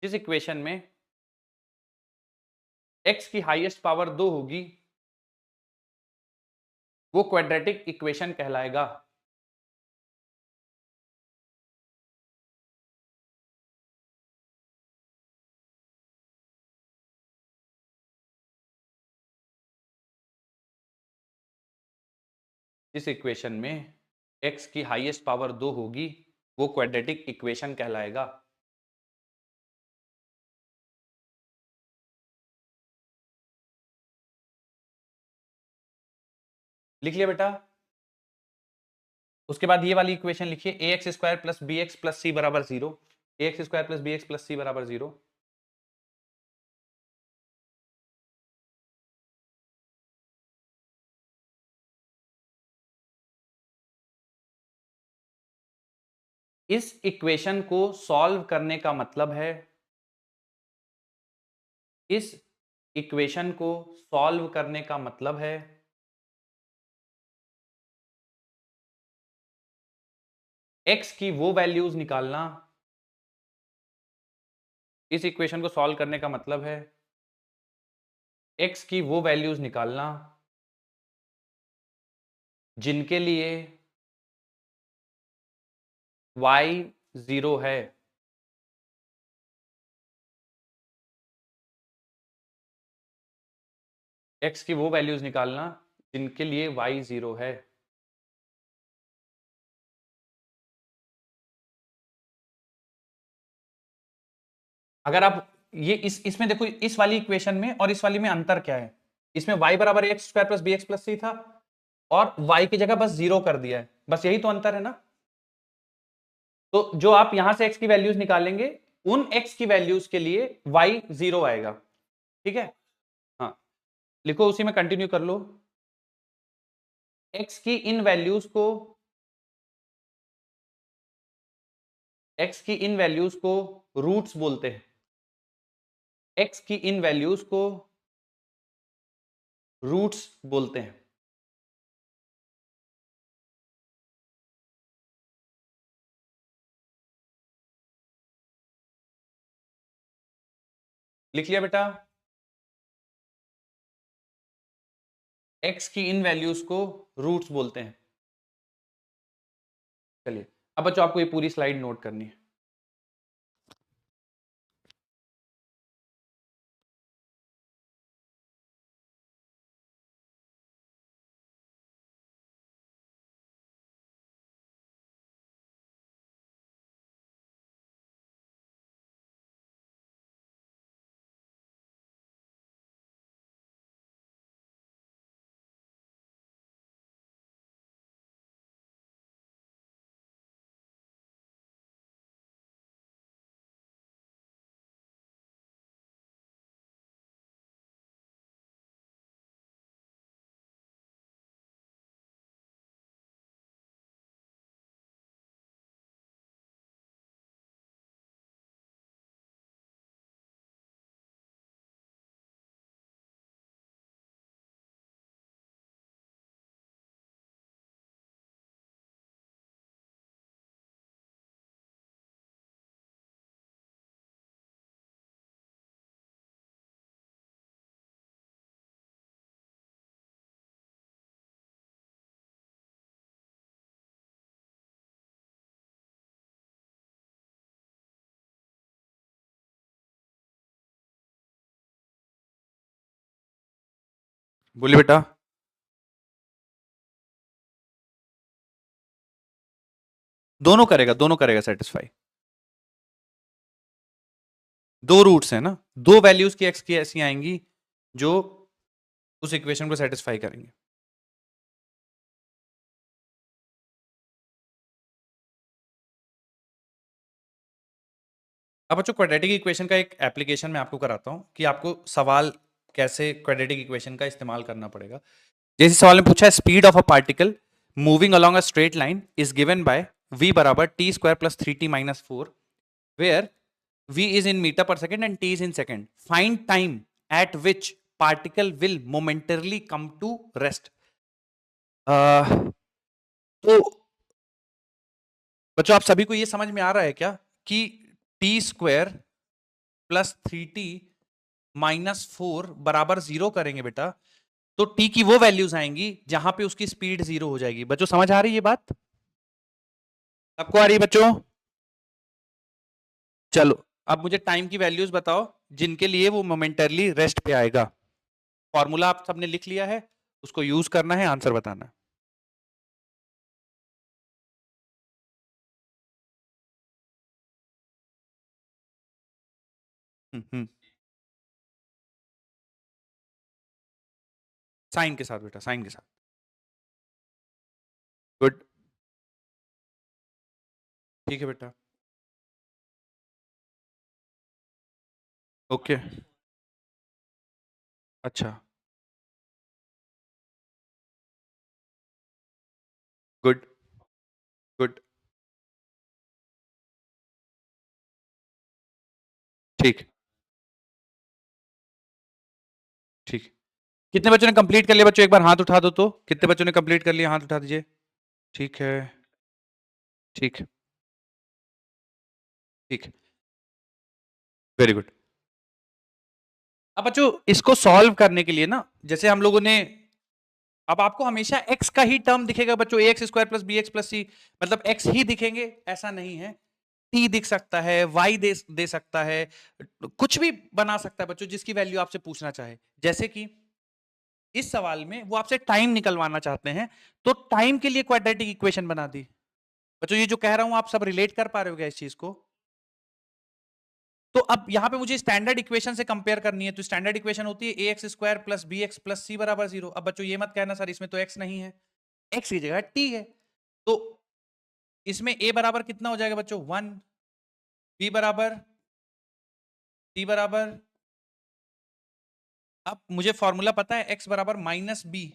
जिस इक्वेशन में x की हाईएस्ट पावर 2 होगी, वो क्वाड्रेटिक इक्वेशन कहलाएगा। जिस इक्वेशन में x की हाईएस्ट पावर 2 होगी, वो क्वाड्रेटिक इक्वेशन कहलाएगा। लिख लिया बेटा? उसके बाद ये वाली इक्वेशन लिखिए, ax square plus bx plus c बराबर 0, ax square plus bx plus c बराबर 0। इस इक्वेशन को सॉल्व करने का मतलब है, इस इक्वेशन को सॉल्व करने का मतलब है x की वो वैल्यूज निकालना, इस इक्वेशन को सॉल्व करने का मतलब है x की वो वैल्यूज निकालना जिनके लिए y 0 है। x की वो वैल्यूज निकालना जिनके लिए y 0 है। अगर आप ये इसमें देखो, इस वाली इक्वेशन में और इस वाली में अंतर क्या है, इसमें y बराबर x square plus b x plus c था और y की जगह बस 0 कर दिया है, बस यही तो अंतर है ना। तो जो आप यहां से x की वैल्यूज निकालेंगे, उन x की वैल्यूज के लिए y 0 आएगा, ठीक है? हाँ, लिखो उसी में कंटिन्यू कर लो। x की इन वैल्यूज को, x की इन वैल्यूज को रूट्स बोलते हैं, x की इन वैल्यूज को रूट्स बोलते हैं। लिख लिया बेटा? x की इन वैल्यूज को रूट्स बोलते हैं। चलिए अब बच्चों आपको ये पूरी स्लाइड नोट करनी है। बोलिए बेटा। दोनों करेगा सेटिस्फाई। दो रूट्स है ना, दो वैल्यूज की एक्स की ऐसी आएंगी जो उस इक्वेशन को सेटिस्फाई करेंगे। अब बच्चों क्वाड्रेटिक इक्वेशन का एक एप्लीकेशन मैं आपको कराता हूं कि आपको सवाल कैसे क्वाड्रेटिक इक्वेशन का इस्तेमाल करना पड़ेगा। जैसे सवाल में पूछा है, speed of a particle moving along a straight line is given by v बराबर t square plus 3t minus 4, where v is in meter per second and t is in second. Find time at which particle will momentarily come to rest. तो बच्चों आप सभी को ये समझ में आ रहा है क्या कि T square plus 3t minus 4 बराबर 0 करेंगे बेटा तो t की वो वैल्यूज आएंगी जहां पे उसकी स्पीड 0 हो जाएगी। बच्चों समझ आ रही है ये बात? सबको आ रही है बच्चों? चलो अब मुझे टाइम की वैल्यूज बताओ जिनके लिए वो मोमेंटरली रेस्ट पे आएगा। फॉर्मूला आप सबने लिख लिया है, उसको यूज करना है, आंसर बताना। साइन के साथ बेटा, साइन के साथ। गुड, ठीक है बेटा। ओके, अच्छा, गुड गुड, ठीक ठीक। कितने बच्चों ने कंप्लीट कर लिया? बच्चों एक बार हाथ उठा दो तो, कितने बच्चों ने कंप्लीट कर लिया? हाथ उठा दीजिए। ठीक है, ठीक, ठीक, वेरी गुड। अब बच्चों इसको सॉल्व करने के लिए ना, जैसे हम लोगों ने, अब आपको हमेशा x का ही टर्म दिखेगा बच्चों, ax square plus bx plus c, मतलब x ही दिखेंगे ऐसा नहीं है। t दिख सकता है, y दे सकता है, कुछ भी बना सकता है बच्चों जिसकी वैल्यू आपसे पूछना चाहे। जैसे कि इस सवाल में वो आपसे टाइम निकलवाना चाहते हैं तो टाइम के लिए क्वाड्रेटिक इक्वेशन बना दी। बच्चों ये जो कह रहा हूं आप सब रिलेट कर पा रहे हो क्या इस चीज को? तो अब यहां पे मुझे स्टैंडर्ड इक्वेशन से कंपेयर करनी है, तो स्टैंडर्ड इक्वेशन होती है ax square plus bx plus c बराबर 0। अब बच्चों ये मत कहना सर इसमें तो x नहीं है, x की जगह t है, तो इसमें a बराबर कितना हो जाएगा बच्चों? 1, b बराबर, c बराबर, अब मुझे फॉर्मूला पता है x बराबर माइनस b,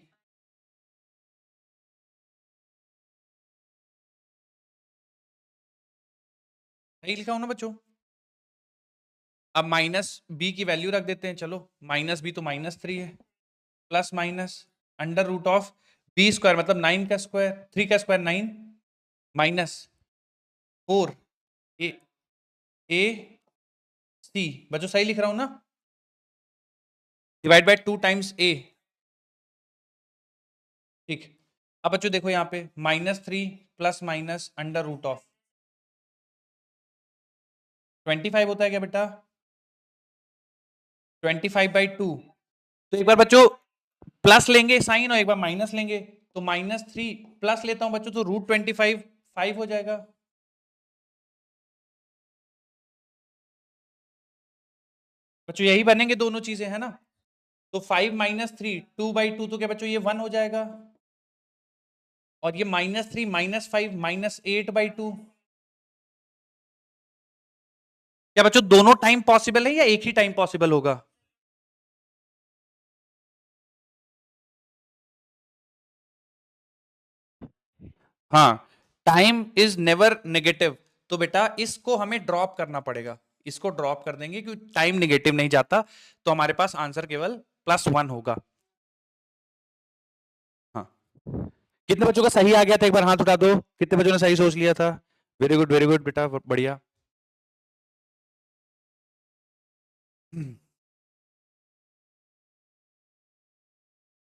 सही लिखा हूं ना बच्चों? अब माइनस b की वैल्यू रख देते हैं, चलो माइनस b तो माइनस 3 है, plus minus under root of b square मतलब 9 का स्क्वायर, 3 का स्क्वायर 9 माइनस 4 ए ए सी, बच्चों सही लिख रहा हूं ना? डिवाइड बाय 2 टाइम्स ए, ठीक। अब बच्चों देखो यहाँ पे -3 plus minus under root of 25 होता है क्या बेटा? 25/2। तो एक बार बच्चों प्लस लेंगे साइन और एक बार माइनस लेंगे, तो -3 प्लस लेता हूं बच्चों तो √25 5 हो जाएगा। बच्चों यही बनेंगे दोनों चीजें, है ना? तो 5 - 3 2/2, तो क्या बच्चों ये 1 हो जाएगा, और ये -3 -5 -8/2। क्या बच्चों दोनों टाइम पॉसिबल है या एक ही टाइम पॉसिबल होगा? हाँ, टाइम इज नेवर नेगेटिव, तो बेटा इसको हमें ड्रॉप करना पड़ेगा, इसको ड्रॉप कर देंगे क्योंकि टाइम नेगेटिव नहीं जाता, तो हमारे पास आंसर केवल +1 होगा। हाँ, कितने बच्चों का सही आ गया था? एक बार हाथ उठा दो, कितने बच्चों ने सही सोच लिया था? वेरी गुड बेटा, बढ़िया।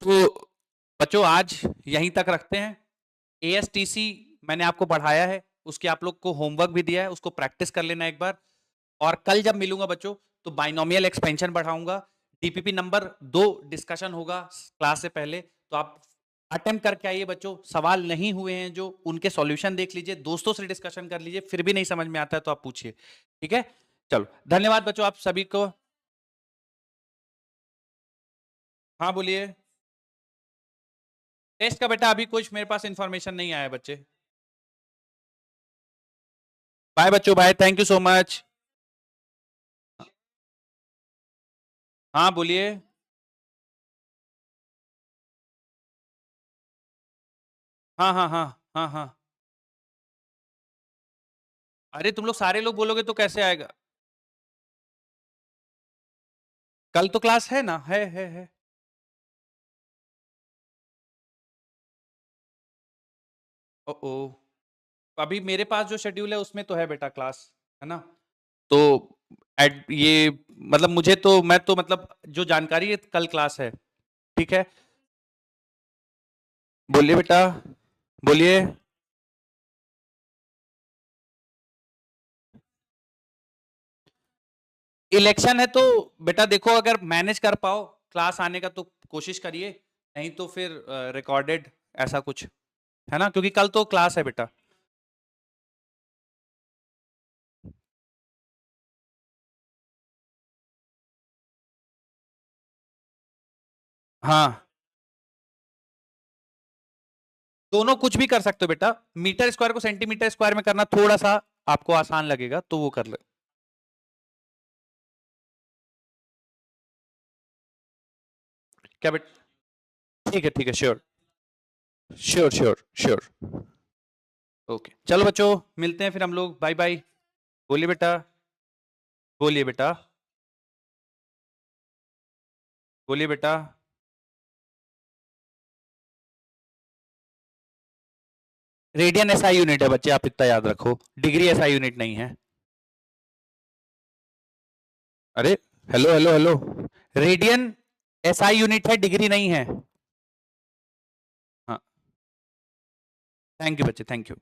तो बच्चों आज यहीं तक रखते हैं। ASTC मैंने आपको पढ़ाया है, उसके आप लोग को होमवर्क भी दिया है, उसको प्रैक्टिस कर लेना एक बार। और कल जब मिलूंगा बच्चों तो बाइनोमियल एक्सपेंशन पढ़ाऊंगा, डीपीपी नंबर 2 डिस्कशन होगा क्लास से पहले, तो आप अटेम्प्ट करके आइए बच्चों। सवाल नहीं हुए हैं जो, उनके सॉल्यूशन देख लीजिए, दोस्तों से डिस्कशन कर लीजिए, फिर भी नहीं समझ में आता है तो आप पूछिए, ठीक है। चलो धन्यवाद बच्चों आप सभी को। हाँ बोलिए। टेस्ट का बेटा अभी कुछ मेरे पास इंफॉर्मेशन नहीं आया बच्चे। बाय बच्चों, bye, thank you so much. हाँ बोलिए। हाँ हाँ हाँ हाँ हाँ। अरे तुम लोग सारे लोग बोलोगे तो कैसे आएगा? कल तो क्लास है ना, है। ओ अभी मेरे पास जो शेड्यूल है उसमें तो है बेटा क्लास, है ना। तो ये मतलब मुझे तो, मैं तो मतलब जो जानकारी है कल क्लास है, ठीक है। बोलिए बेटा, बोलिए। इलेक्शन है तो बेटा देखो, अगर मैनेज कर पाओ क्लास आने का तो कोशिश करिए, नहीं तो फिर रिकॉर्डेड ऐसा कुछ, है ना, क्योंकि कल तो क्लास है बेटा। हाँ दोनों कुछ भी कर सकते हो बेटा, मीटर स्क्वायर को सेंटीमीटर स्क्वायर में करना थोड़ा सा आपको आसान लगेगा तो वो कर ले। क्या बेटा? ठीक है, sure sure sure sure. Okay चलो बच्चों, मिलते हैं फिर हम लोग, बाय बाय। बोलिए बेटा, बोलिए बेटा, बोलिए बेटा। रेडियन एसआई यूनिट है बच्चे, आप इतना याद रखो, डिग्री एसआई यूनिट नहीं है। अरे hello hello hello, radian SI unit है, डिग्री नहीं है। हाँ थैंक यू बच्चे, थैंक यू।